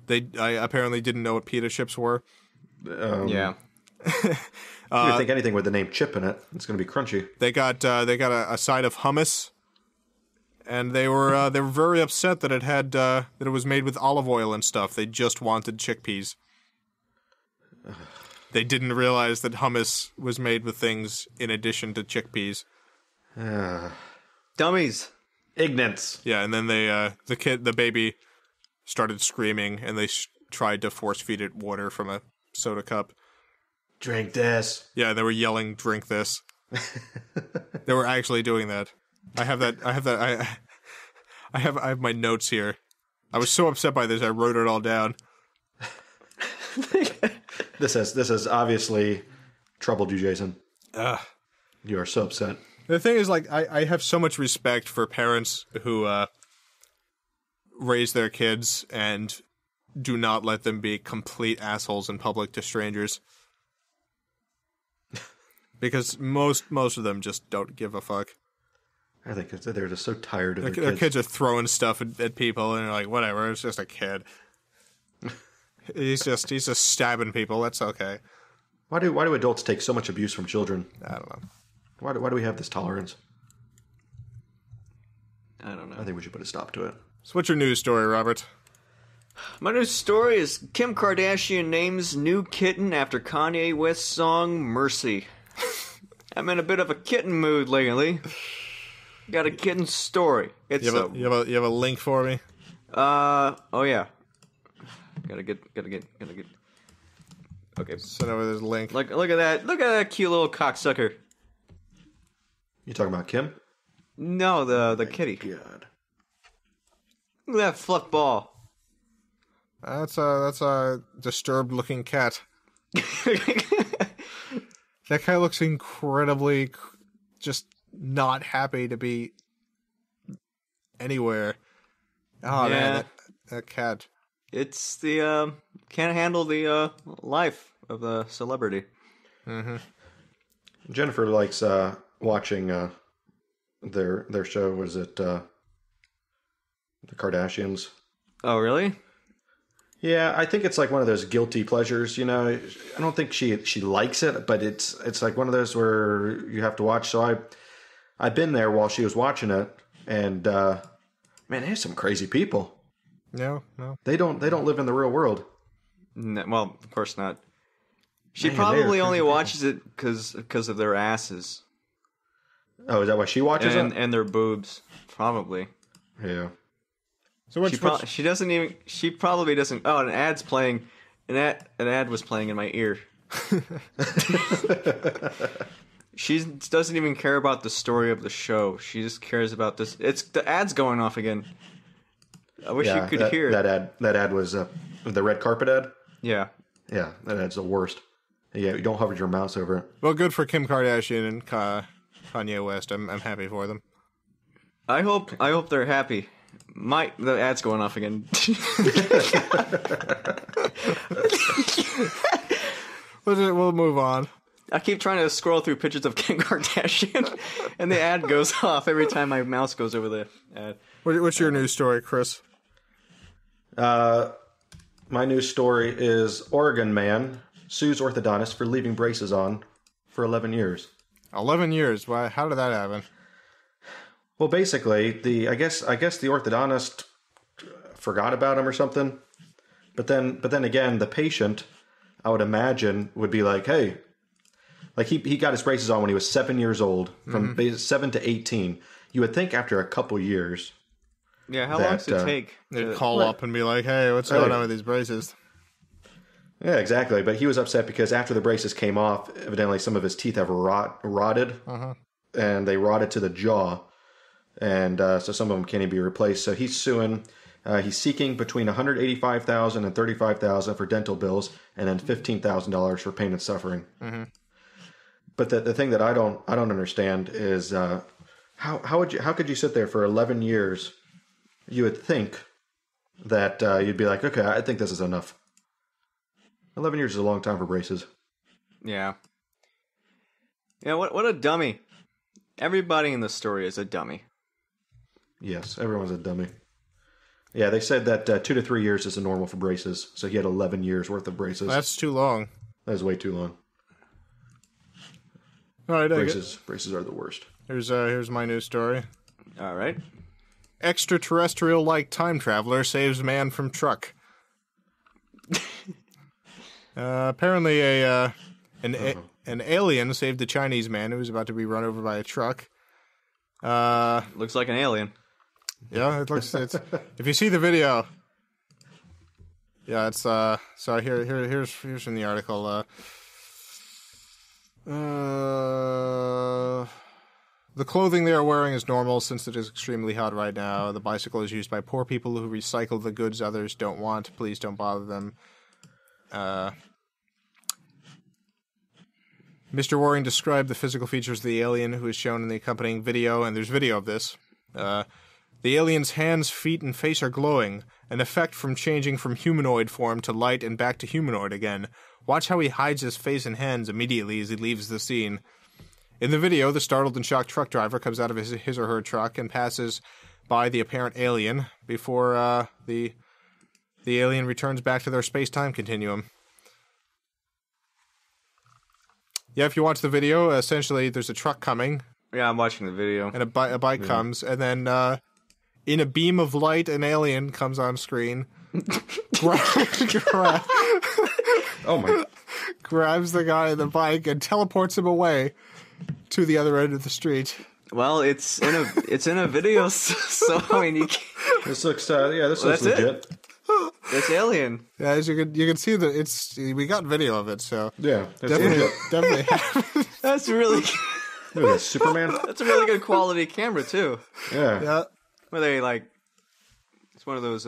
They apparently didn't know what pita chips were. Yeah. You would think anything with the name chip in it, it's going to be crunchy. They got a side of hummus, and they were very upset that it was made with olive oil and stuff. They just wanted chickpeas. They didn't realize that hummus was made with things in addition to chickpeas. Dummies. Ignorance. Yeah, and then the baby started screaming, and they tried to force feed it water from a soda cup. Drink this. Yeah, they were yelling, "Drink this." They were actually doing that. I have my notes here. I was so upset by this, I wrote it all down. This has obviously troubled you, Jason. You are so upset. The thing is, like, I have so much respect for parents who raise their kids and do not let them be complete assholes in public to strangers. Because most of them just don't give a fuck. I think they're just so tired of their Their kids. kids are throwing stuff at people, and they're like, whatever, it's just a kid. He's just stabbing people. That's okay. Why do adults take so much abuse from children? I don't know. Why do we have this tolerance? I don't know. I think we should put a stop to it. So what's your news story, Robert? My news story is Kim Kardashian names new kitten after Kanye West's song Mercy. I'm in a bit of a kitten mood lately. Got a kitten story. It's You have a link for me? oh yeah. Gotta get. Okay. Send over this link. Look at that. Look at that cute little cocksucker. You talking about Kim? No, the kitty. God. Look at that fluff ball. That's a disturbed looking cat. That guy looks incredibly just not happy to be anywhere. Oh Yeah. man, that cat. It's the can't handle the life of the celebrity. Mm-hmm. Jennifer likes watching their show. Was it the Kardashians? Oh really? Yeah, I think it's like one of those guilty pleasures. You know, I don't think she likes it, but it's like one of those where you have to watch. So I've been there while she was watching it, and man, there's some crazy people. No. They don't live in the real world. No, well, of course not. She Man, probably they're only crazy watches it because of their asses Oh, is that why she watches it? and their boobs. Probably. Yeah. So She doesn't even. She probably doesn't. Oh, an ad's playing. An ad was playing in my ear. She doesn't even care about the story of the show. She just cares about this. It's the ad's going off again. I wish you could hear that ad was the red carpet ad. Yeah. Yeah, that ad's the worst. Yeah, you don't hover your mouse over it. Well, good for Kim Kardashian and Kanye West. I'm happy for them. I hope they're happy. The ad's going off again. We'll move on. I keep trying to scroll through pictures of Kim Kardashian, and the ad goes off every time my mouse goes over the ad. What's your news story, Chris? My news story is Oregon man sues orthodontist for leaving braces on for 11 years. 11 years. Why? How did that happen? Well, basically, I guess the orthodontist forgot about him or something. But then again, the patient, I would imagine, would be like, hey, like he got his braces on when he was 7 years old, from 7 to 18. You would think after a couple years. Yeah, how long does it take? They'd call up and be like, hey, what's going on with these braces? Yeah, exactly. But he was upset because after the braces came off, evidently some of his teeth have rotted, and they rotted to the jaw. And so some of them can't even be replaced. So he's suing. He's seeking between $185,000 and $35,000 for dental bills, and then $15,000 for pain and suffering. Mm-hmm. But the thing that I don't understand is how could you sit there for 11 years? You would think that you'd be like, okay, I think this is enough. 11 years is a long time for braces. Yeah. Yeah, what a dummy. Everybody in the story is a dummy. Yes, everyone's a dummy. Yeah, they said that 2 to 3 years is the normal for braces. So he had 11 years worth of braces. That's too long. That is way too long. All right, Braces are the worst. Here's my news story. All right. Extraterrestrial-like Time Traveller saves man from truck. Apparently, an alien saved a Chinese man who was about to be run over by a truck. Looks like an alien. Yeah, it's if you see the video. Yeah, it's so here's from the article. The clothing they are wearing is normal since it is extremely hot right now. The bicycle is used by poor people who recycle the goods others don't want. Please don't bother them. Mr. Waring described the physical features of the alien who is shown in the accompanying video, and there's video of this. The alien's hands, feet, and face are glowing, an effect from changing from humanoid form to light and back to humanoid again. Watch how he hides his face and hands immediately as he leaves the scene. In the video, the startled and shocked truck driver comes out of his or her truck and passes by the apparent alien before the alien returns back to their space-time continuum. Yeah, if you watch the video, essentially there's a truck coming. Yeah, I'm watching the video. And a bike comes, and then in a beam of light, an alien comes on screen. Oh my! Grabs the guy on the bike and teleports him away to the other end of the street. Well, it's in a video, so I mean, This looks looks legit. It's alien. Yeah, as you can see that we got video of it, so Yeah, definitely. That's really. Look at that, Superman. That's a really good quality camera too. Yeah. Yeah. Where they it's one of those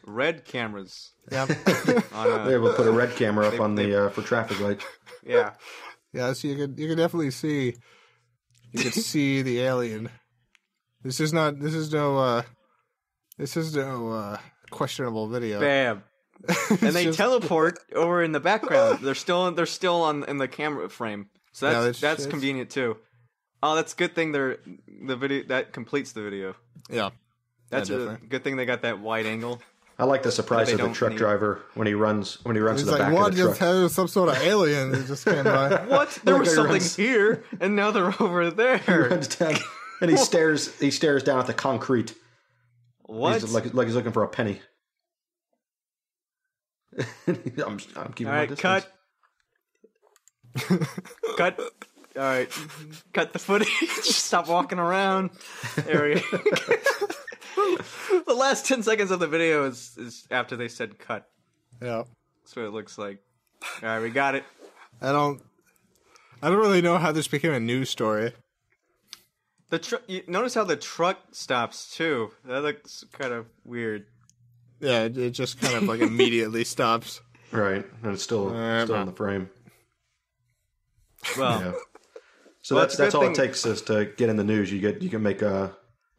red cameras. Yeah. They're able to put a red camera up on the for traffic light. Yeah. Yeah, so you can definitely see the alien. This is no questionable video. Bam. And they teleport over in the background. They're still in the camera frame. So that's convenient too. Oh, that's a good thing the video that completes the video. Yeah. That's a good thing they got that wide angle. I like the surprise of the truck driver when he runs to the back of the truck. Just had some sort of alien that just came by. What? There was something here, and now they're over there. He runs down, and he stares down at the concrete. What? He's like he's looking for a penny. I'm keeping my distance. Cut. All right, cut the footage. Stop walking around. There we go. The last 10 seconds of the video is after they said cut. Yeah, that's what it looks like. All right, we got it. I don't really know how this became a news story. You notice how the truck stops too. That looks kind of weird. Yeah, it just kind of like immediately stops. Right, and it's still in the frame. Well, yeah. So that's all it takes is to get in the news. You can make a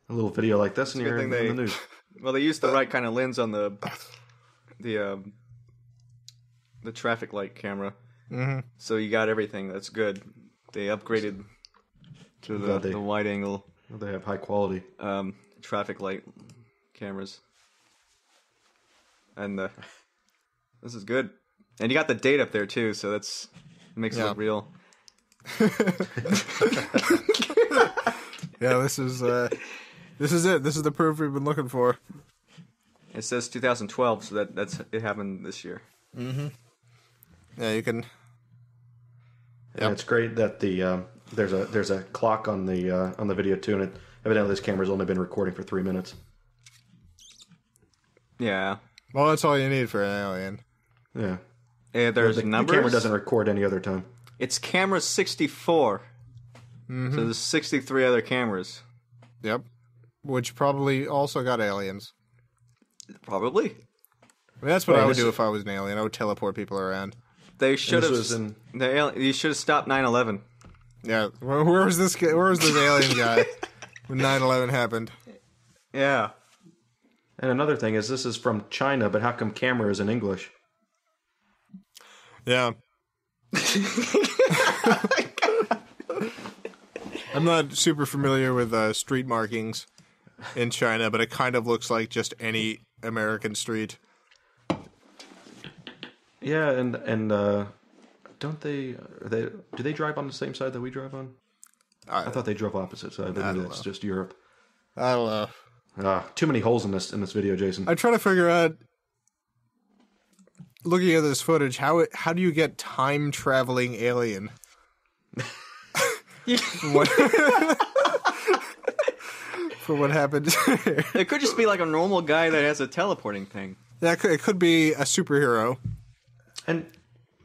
little video like this, and you're in the news. Well, they used the right kind of lens on the traffic light camera, so you got everything. That's good. They upgraded to the wide angle. They have high quality traffic light cameras, and this is good. And you got the date up there too, so it makes it look real. Yeah, this is it. This is the proof we've been looking for. It says 2012, so that's it happened this year. Mm-hmm. Yeah, you can. Yeah, it's great that there's a clock on the video too, and evidently this camera's only been recording for 3 minutes. Yeah. Well, that's all you need for an alien. Yeah. There's numbers. The camera doesn't record any other time. It's camera 64. So there's 63 other cameras. Yep. Which probably also got aliens. Probably. I mean, that's what I would do if I was an alien. I would teleport people around. They should have. You should have stopped 9/11. Yeah. Where was this alien guy when 9/11 happened? Yeah. And another thing is, this is from China, but how come camera is in English? Yeah. I'm not super familiar with street markings in China, but it kind of looks like just any American street. Yeah, and don't they? Do they drive on the same side that we drive on? I thought they drove opposite side. But maybe that's just Europe. I don't know. Too many holes in this video, Jason. I'm trying to figure out, looking at this footage, how do you get time traveling alien? What? For what happened? It could just be like a normal guy that has a teleporting thing. Yeah, it could be a superhero. And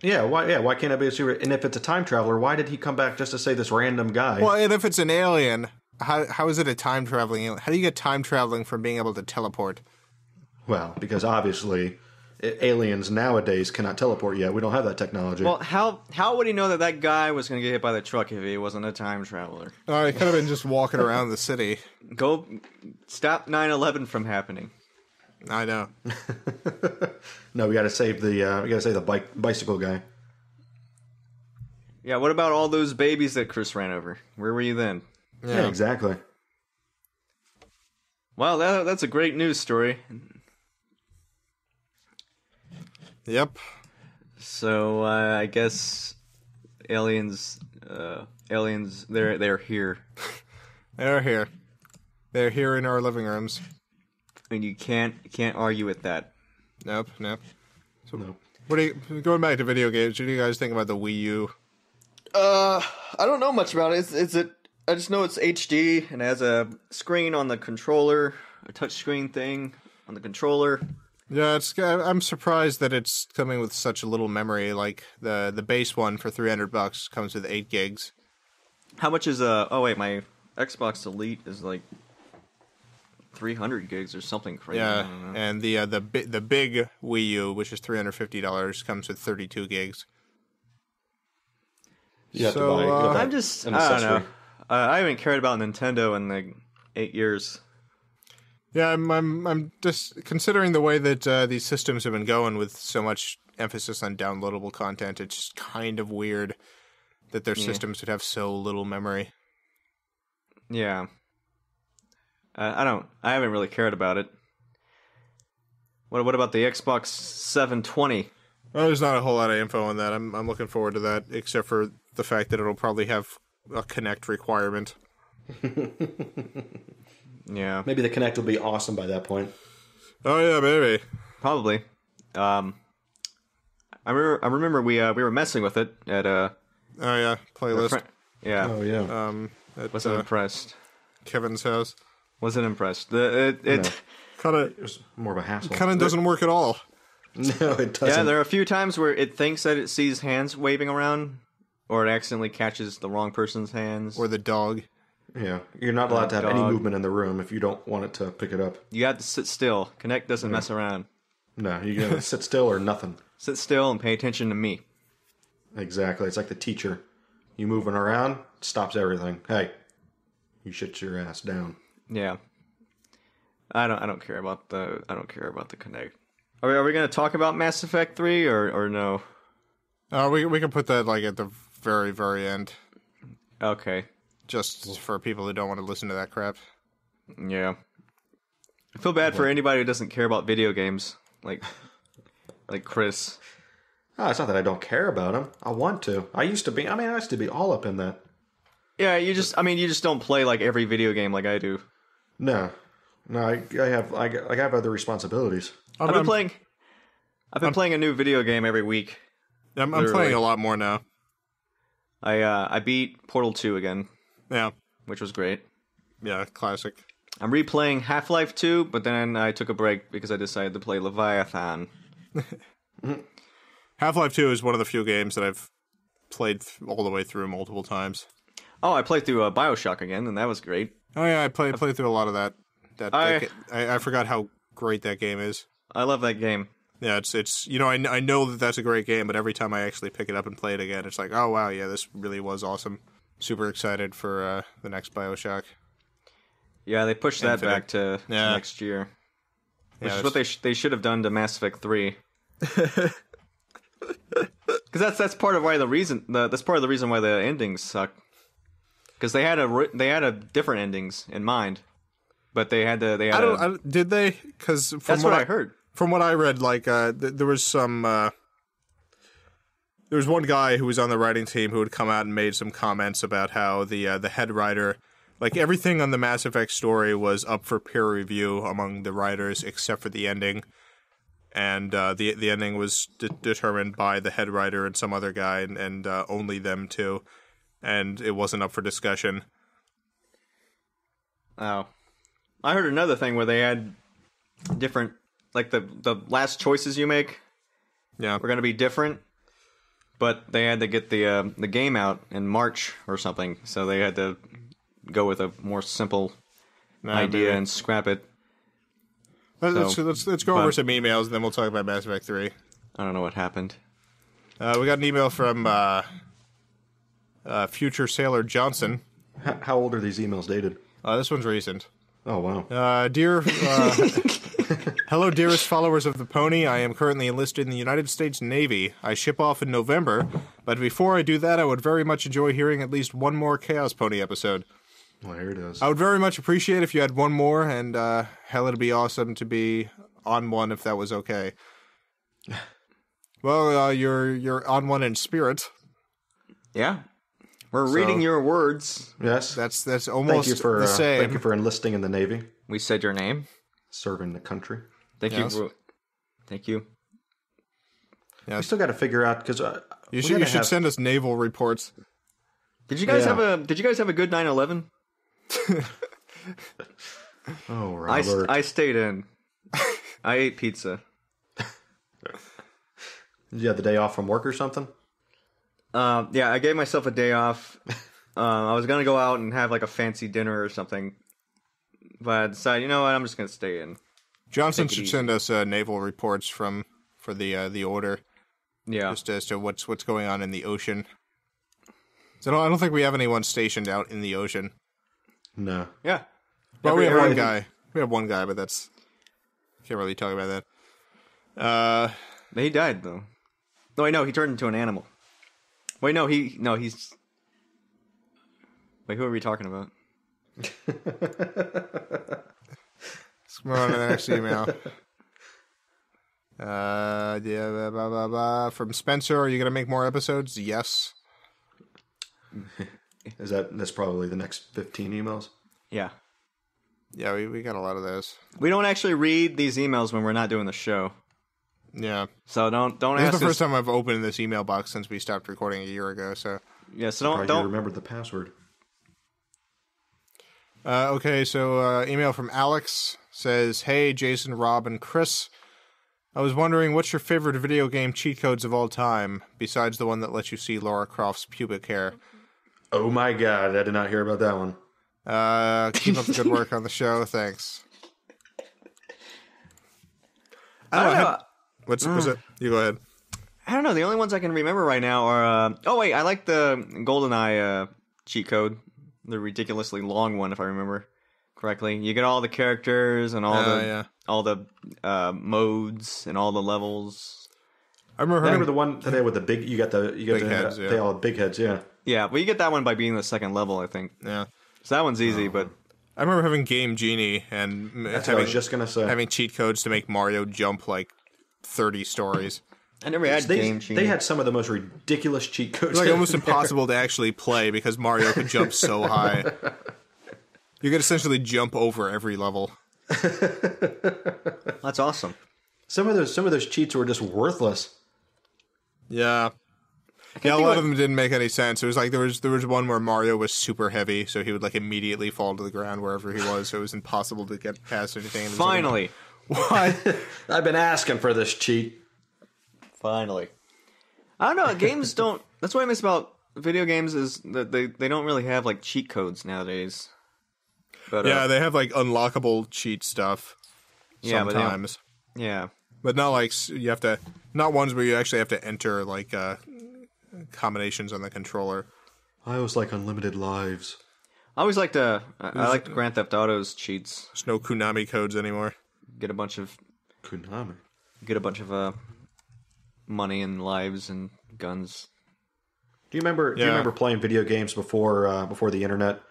why can't it be a super? And if it's a time traveler, why did he come back just to say this random guy? Well, and if it's an alien, how is it a time traveling alien? How do you get time traveling from being able to teleport? Well, because obviously aliens nowadays cannot teleport yet. We don't have that technology. Well, how would he know that guy was going to get hit by the truck if he wasn't a time traveler? Oh, he could have been just walking around the city. Go stop 9/11 from happening. I know. No, we got to save the bicycle guy. Yeah, what about all those babies that Chris ran over? Where were you then? Yeah, exactly. Well, that's a great news story. Yep. So I guess aliens, they're here, They're here. They're here in our living rooms. and you can't argue with that. Nope. So, No. what are you going back to video games? What do you guys think about the Wii U? I don't know much about it. I just know it's HD and it has a screen on the controller, a touch screen thing on the controller. Yeah, I'm surprised that it's coming with such a little memory. Like the base one for $300 comes with 8 gigs. How much is oh wait, my Xbox Elite is like 300 gigs or something crazy. I Yeah, don't know. and the big Wii U, which is $350, comes with 32 gigs. You have So, to buy. I'm just an I don't accessory. know. I haven't cared about Nintendo in like 8 years. Yeah, I'm just considering the way that these systems have been going with so much emphasis on downloadable content. It's just kind of weird that their systems would have so little memory. Yeah. I haven't really cared about it. What about the Xbox 720? Well, there's not a whole lot of info on that. I'm looking forward to that, except for the fact that it'll probably have a Kinect requirement. Yeah, Maybe the Kinect will be awesome by that point. Oh yeah, baby. probably. I remember we were messing with it at Oh yeah, playlist. yeah. Oh yeah. At Wasn't impressed. Kevin's house. Wasn't impressed. It No. Kind of It was more of a hassle. doesn't work at all. No, it doesn't. yeah. There are a few times where it thinks that it sees hands waving around, or it accidentally catches the wrong person's hands. Or the dog. Yeah, you're not allowed to have any Dog. movement in the room if you don't want it to pick it up. You have to sit still. Kinect doesn't mess around. No, you gotta sit still or nothing. Sit still and pay attention to me. Exactly. It's like the teacher. You moving around stops everything. Hey, you sit your ass down. Yeah. I don't care about the Kinect. Are we going to talk about Mass Effect 3 or no? We can put that like at the very, very end. Okay. Just for people who don't want to listen to that crap. Yeah. I feel bad for anybody who doesn't care about video games, like Chris. Oh, it's not that I don't care about them. I want to. I used to be all up in that. Yeah, you just don't play like every video game like I do. No, I have other responsibilities. I've been playing a new video game every week. I'm Literally. playing a lot more now. I beat Portal 2 again, Yeah. which was great. Yeah, classic. I'm replaying Half-Life 2, but then I took a break because I decided to play Leviathan. Half-Life 2 is one of the few games that I've played all the way through multiple times. Oh, I played through BioShock again, and that was great. Oh yeah, I played through a lot of that. I forgot how great that game is. I love that game. Yeah, it's I know that that's a great game, but every time I actually pick it up and play it again, it's like, oh wow, yeah, this really was awesome. Super excited for the next BioShock. Yeah, they pushed that Infinite. back to next year, which Yeah, is what they should have done to Mass Effect 3. Because that's part of the reason why the endings suck. because they had a different endings in mind, but they had did they? Because that's what I heard. From what I read, like there was some. There was one guy who was on the writing team who had come out and made some comments about how the head writer, like everything on the Mass Effect story was up for peer review among the writers except for the ending, and the ending was determined by the head writer and some other guy, and only them two, and it wasn't up for discussion. Oh, I heard another thing where they had different, like the last choices you make, Yeah, were going to be different. But they had to get the game out in March or something, so they had to go with a more simple idea and scrap it. Let's go over some emails, and then we'll talk about Mass Effect 3. I don't know what happened. We got an email from Future Sailor Johnson. How old are these emails dated? This one's recent. Oh, wow. Dear... Hello, dearest followers of the Pony. I am currently enlisted in the United States Navy. I ship off in November, but before I do that, I would very much enjoy hearing at least one more Chaos Pony episode. Well, here it is. I would very much appreciate if you had one more, and hell, it'd be awesome to be on one if that was okay. Well, you're on one in spirit. Yeah. We're reading your words. Yes. That's almost the same. Thank you for enlisting in the Navy. We said your name. Serving the country. Thank you. Thank you. Yes. We still got to figure out because you should send us naval reports. Did you guys have a good 9/11? Oh, Robert. I stayed in. I ate pizza. Did you have the day off from work or something? Yeah, I gave myself a day off. I was gonna go out and have like a fancy dinner or something, but I decided, you know what, I'm just gonna stay in. Johnson should send us naval reports for the order. Yeah, just as to what's going on in the ocean. So I don't think we have anyone stationed out in the ocean. No. Yeah. Well, we have one guy. We have one guy, but that's can't really talk about that. He died though. No, wait, no, he turned into an animal. Wait, he's. Wait, who are we talking about? Let's move on to the next email. Yeah, blah, blah, blah, blah. From Spencer, are you going to make more episodes? Yes. That's probably the next 15 emails? Yeah. Yeah, we got a lot of those. We don't actually read these emails when we're not doing the show. Yeah. So don't this ask. This is the first time I've opened this email box since we stopped recording a year ago, so. Yeah, so don't remember the password. Okay, so email from Alex says, "Hey, Jason, Rob, and Chris. I was wondering, what's your favorite video game cheat codes of all time, besides the one that lets you see Lara Croft's pubic hair?" Oh my god, I did not hear about that one. Keep up the good work on the show. Thanks. I don't know. What's it? You go ahead. I don't know. The only ones I can remember right now are... oh, wait. I like the GoldenEye cheat code. The ridiculously long one, if I remember correctly. You get all the characters and all the modes and all the levels. I remember the one today with the big... You got the heads, they all have big heads, yeah. Yeah, but you get that one by being the second level, I think. Yeah. So that one's easy, but... I remember having Game Genie and that's what I was just going to say. Having cheat codes to make Mario jump like 30 stories. I never had Game Genie. They had some of the most ridiculous cheat codes. It's like almost impossible to actually play because Mario could jump so high. You could essentially jump over every level. That's awesome. Some of those cheats were just worthless. Yeah. Yeah, a lot of them didn't make any sense. It was like there was one where Mario was super heavy, so he would like immediately fall to the ground wherever he was, so it was impossible to get past anything. Finally. Why? I've been asking for this cheat. Finally. I don't know, games don't... That's what I miss about video games is that they don't really have like cheat codes nowadays. But, yeah, they have like unlockable cheat stuff sometimes. Yeah. But not like not ones where you actually have to enter like combinations on the controller. I always like unlimited lives. I always liked I liked Grand Theft Auto's cheats. There's no Konami codes anymore. Get a bunch of Konami. Get a bunch of money and lives and guns. Do you remember? Do you remember playing video games before the internet?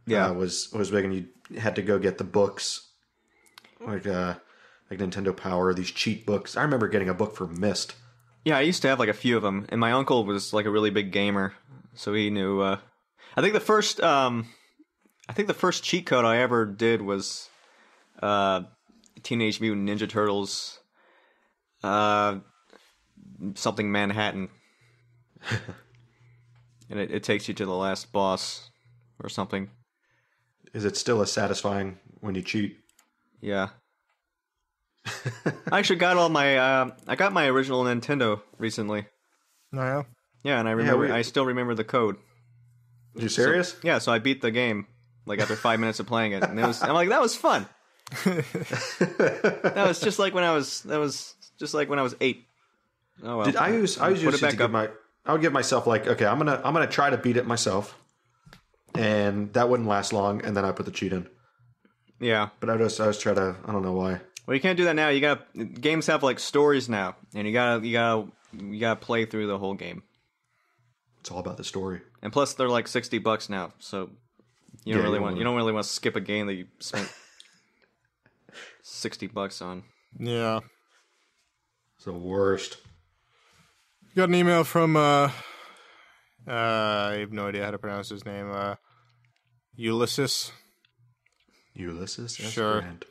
Yeah, was big, and you had to go get the books, like Nintendo Power, these cheat books. I remember getting a book for Myst. Yeah, I used to have like a few of them, and my uncle was like a really big gamer, so he knew. I think the first cheat code I ever did was Teenage Mutant Ninja Turtles, something Manhattan, and it takes you to the last boss or something. Is it still as satisfying when you cheat? Yeah. I actually got all my I got my original Nintendo recently. Oh, yeah? Yeah, and I remember I still remember the code. Are you serious? So I beat the game like after 5 minutes of playing it, and I'm like, that was fun. That was just like when I was 8. Oh well. I would give myself like, okay, I'm gonna try to beat it myself, and that wouldn't last long, and then I put the cheat in. Yeah, but I was trying to. I don't know why. Well, you can't do that now. Games have like stories now, and you gotta play through the whole game. It's all about the story. And plus, they're like $60 now, so you don't really want to skip a game that you spent $60 on. Yeah, it's the worst. Got an email from I have no idea how to pronounce his name. Ulysses. Ulysses? That's sure. Grand.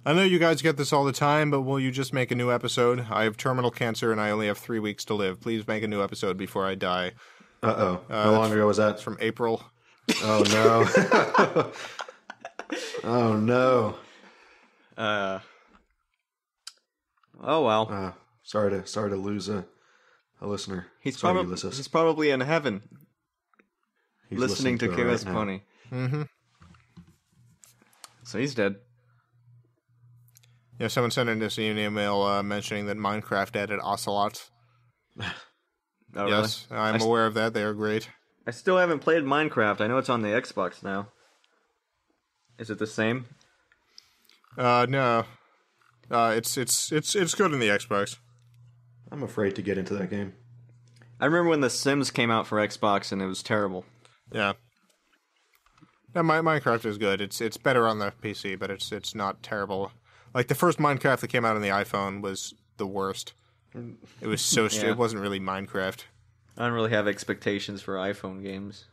I know you guys get this all the time, but will you just make a new episode? I have terminal cancer and I only have 3 weeks to live. Please make a new episode before I die. Uh-oh. How long ago was that? It's from April. Oh, no. Oh, no. Oh, well. Sorry to lose a listener. He's probably in heaven. He's listening to KS right Pony. Mm-hmm. So he's dead. Yeah, someone sent in this email mentioning that Minecraft added ocelots. Oh, yes, really? I'm aware of that. They are great. I still haven't played Minecraft. I know it's on the Xbox now. Is it the same? No. It's good in the Xbox. I'm afraid to get into that game. I remember when The Sims came out for Xbox and it was terrible. Yeah. Yeah, Minecraft is good. It's better on the PC, but it's not terrible. Like the first Minecraft that came out on the iPhone was the worst. It was so stupid. It wasn't really Minecraft. I don't really have expectations for iPhone games.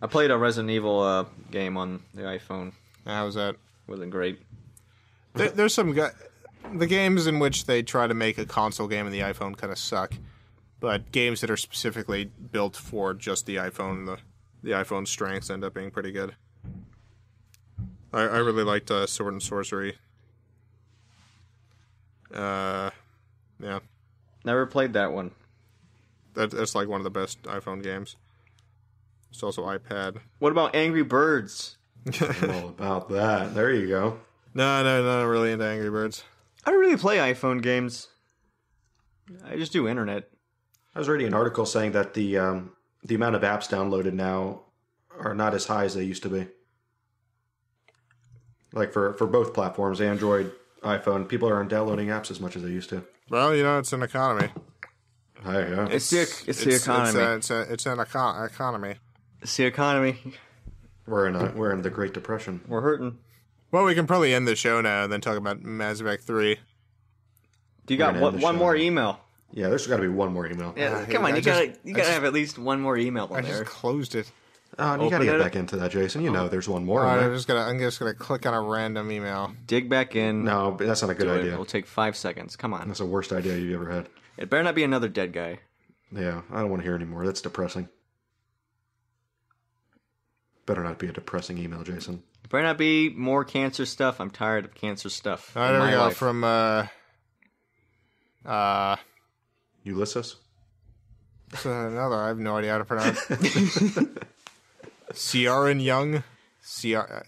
I played a Resident Evil game on the iPhone. How was that? Wasn't great. There's some the games in which they try to make a console game in the iPhone kind of suck, but games that are specifically built for just the iPhone, the iPhone strengths end up being pretty good. I really liked Sword and Sorcery. Yeah. Never played that one. That's like one of the best iPhone games. It's also iPad. What about Angry Birds? I'm all about that. There you go. No, not really into Angry Birds. I don't really play iPhone games. I just do internet. I was reading an article saying that the amount of apps downloaded now are not as high as they used to be. Like for both platforms, Android, iPhone, people aren't downloading apps as much as they used to. Well, it's an economy. Yeah. It's the economy. It's an economy. It's the economy. We're in the Great Depression. We're hurting. Well, we can probably end the show now and then talk about Mass Effect 3. Do you got one more email? Yeah, there's got to be one more email. Yeah, come on, you gotta have at least one more email on there. I just closed it. Oh, and you gotta get back into that, Jason. You know there's one more. I'm just gonna click on a random email. Dig back in. No, that's not a good idea. It'll take 5 seconds. Come on. That's the worst idea you've ever had. It better not be another dead guy. Yeah, I don't want to hear anymore. That's depressing. Better not be a depressing email, Jason. It better not be more cancer stuff. I'm tired of cancer stuff. Oh, there we go. Life. From Ulysses? Another, I have no idea how to pronounce. Ciaran Young, Ciaran.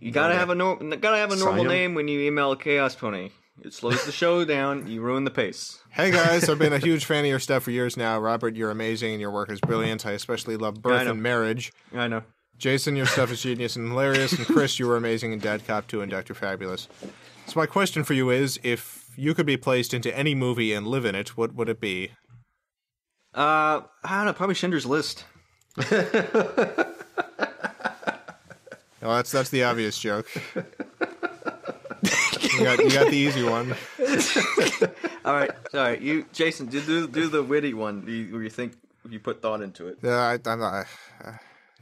You gotta have a normal name when you email Chaos Pony. It slows the show down. You ruin the pace. Hey guys, I've been a huge fan of your stuff for years now. Robert, you're amazing and your work is brilliant. I especially love Birth and Marriage. I know. Jason, your stuff is genius and hilarious. And Chris, you were amazing in Dad Cop 2 and Dr. Fabulous. So my question for you is, if you could be placed into any movie and live in it, what would it be? I don't know. Probably Schindler's List. Oh, that's the obvious joke. You got the easy one. All right. You, Jason, do the witty one. Where you think you put thought into it. Yeah, I'm not.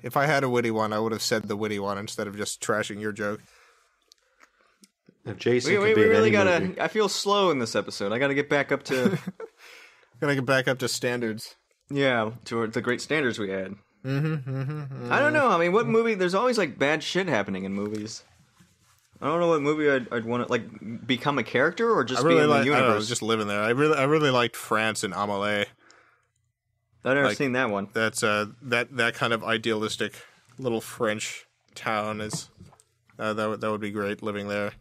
If I had a witty one, I would have said the witty one instead of just trashing your joke. If Jason We could be really in gotta. any movie. I feel slow in this episode. I gotta get back up to. Gotta get back up to standards. Yeah, to the great standards we had. I don't know. I mean, what movie? There's always like bad shit happening in movies. I don't know what movie I'd want to like become a character or just be in the universe. I don't know, just living there. I really liked France and Amelie. I've never seen that one. That's that kind of idealistic little French town is that would be great living there.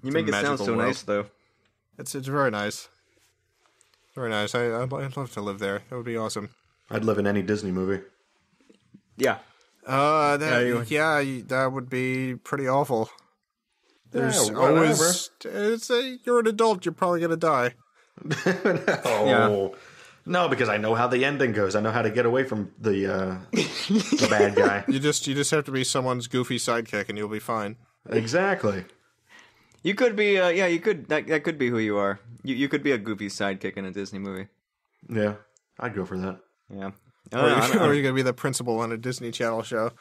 You make it sound so nice though. It's very nice. Very nice. I'd love to live there. That would be awesome. I'd live in any Disney movie. Yeah. That would be pretty awful. There's Yeah, always you're an adult. You're probably gonna die. No, because I know how the ending goes. I know how to get away from the bad guy. You just have to be someone's goofy sidekick, and you'll be fine. Exactly. You could be. You could. That could be who you are. You could be a goofy sidekick in a Disney movie. Yeah, I'd go for that. Yeah. Or you're gonna be the principal on a Disney Channel show.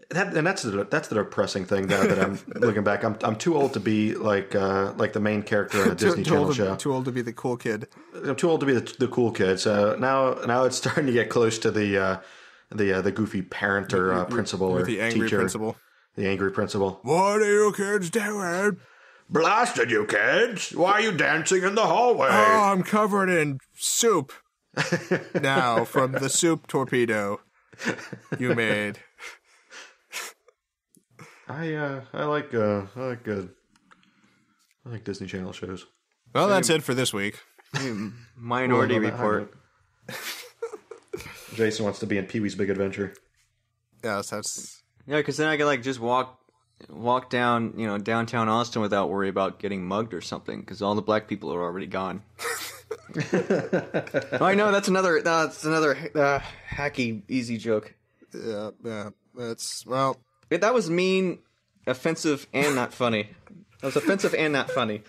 That's the depressing thing now that I'm looking back. I'm too old to be like the main character in a Disney Channel show. Too old to be the cool kid. I'm too old to be the cool kid. So now it's starting to get close to the goofy parent or principal or the angry teacher. principal. The angry principal. What are you kids doing? Blasted you kids! Why are you dancing in the hallway? Oh, I'm covered in soup. Now from the soup torpedo you made. I like Disney Channel shows. Well, that's it for this week. Minority Report. Jason wants to be in Pee-wee's Big Adventure. Yes, that's... Yeah, because then I could like just walk down, downtown Austin without worry about getting mugged or something, because all the black people are already gone. I know that's another hacky, easy joke. Yeah. That's That was mean, offensive, and not funny. That was offensive and not funny.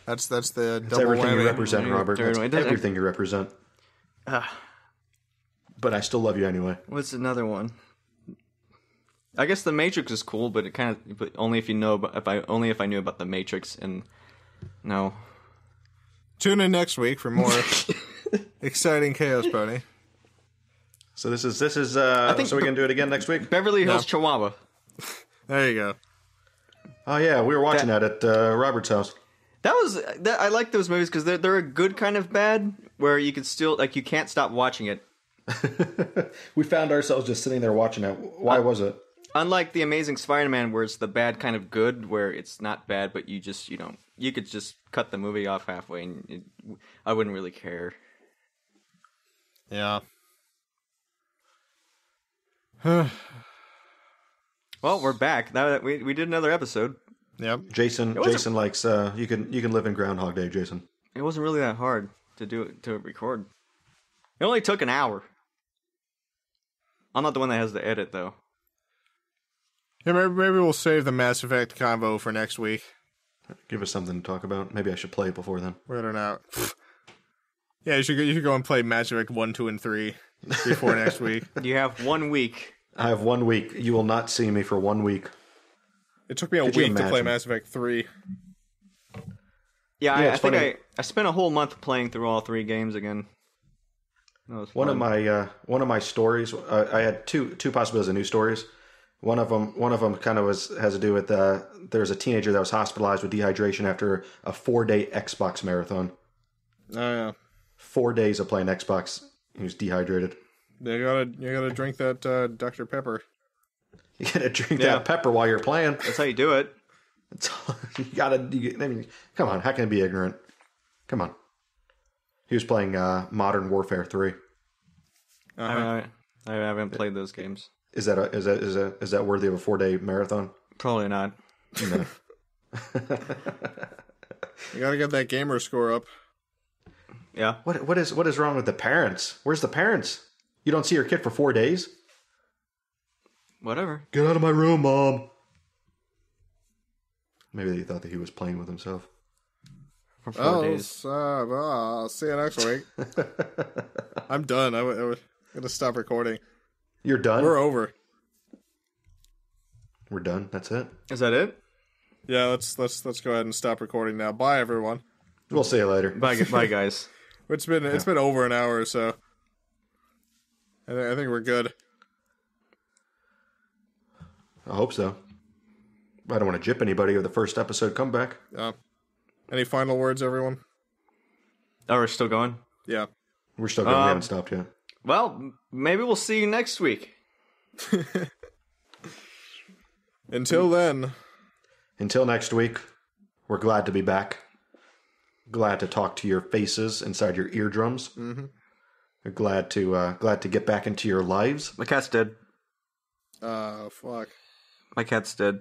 That's the double It's everything whammy. you represent, Robert. That's everything you represent. But I still love you anyway. What's another one? I guess The Matrix is cool, but but only if you know. If I knew about The Matrix, and no. Tune in next week for more exciting Chaos Pony. So this is. I think so. We can do it again next week. Beverly Hills Chihuahua. There you go. Oh yeah, we were watching that at Robert's house. I like those movies because they're a good kind of bad, where you can still you can't stop watching it. We found ourselves just sitting there watching it. Why was it? Unlike The Amazing Spider-Man, where it's the bad kind of good, where it's not bad, but you could just cut the movie off halfway, and I wouldn't really care. Yeah. Well, we're back. We did another episode. Yep. Jason likes you can live in Groundhog Day, Jason. It wasn't really that hard to record. It only took an hour. I'm not the one that has to edit though. Yeah, maybe we'll save the Mass Effect convo for next week. Give us something to talk about. Maybe I should play it before then. We don't know. Yeah, you should go and play Mass Effect 1, 2, and 3 before next week. You have 1 week. I have 1 week. You will not see me for 1 week. It took me a week to play Mass Effect 3. Yeah, I think I spent a whole month playing through all 3 games again. One of my stories. I had two possibilities of new stories. One of them kind of has to do with there's a teenager that was hospitalized with dehydration after a 4-day Xbox marathon. Oh yeah, 4 days of playing Xbox. He was dehydrated. You gotta drink that Dr. Pepper. You gotta drink that pepper while you're playing. That's how you do it. Come on, how can it be ignorant? Come on. He was playing Modern Warfare 3. I haven't played those games. Is that worthy of a 4-day marathon? Probably not. No. You gotta get that gamer score up. Yeah. What is wrong with the parents? Where's the parents? You don't see your kid for 4 days? Whatever. Get out of my room, Mom. Maybe they thought that he was playing with himself. For 4 days. I'll see you next week. I'm done. I'm going to stop recording. You're done? We're over. We're done. That's it? Is that it? Yeah, let's go ahead and stop recording now. Bye, everyone. We'll see you later. Bye, guys. It's been over an hour or so. I think we're good. I hope so. I don't want to jip anybody with the first episode comeback. Any final words, everyone? Oh, we're still going? Yeah. We're still going. We haven't stopped yet. Well, maybe we'll see you next week. Until then. Until next week, we're glad to be back. Glad to talk to your faces inside your eardrums. Mm-hmm. We're glad to get back into your lives. My cat's dead. Fuck. My cat's dead.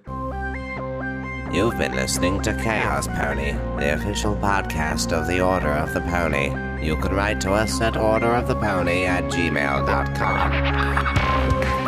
You've been listening to Chaos Pony, the official podcast of the Order of the Pony. You can write to us at orderofthepony@gmail.com.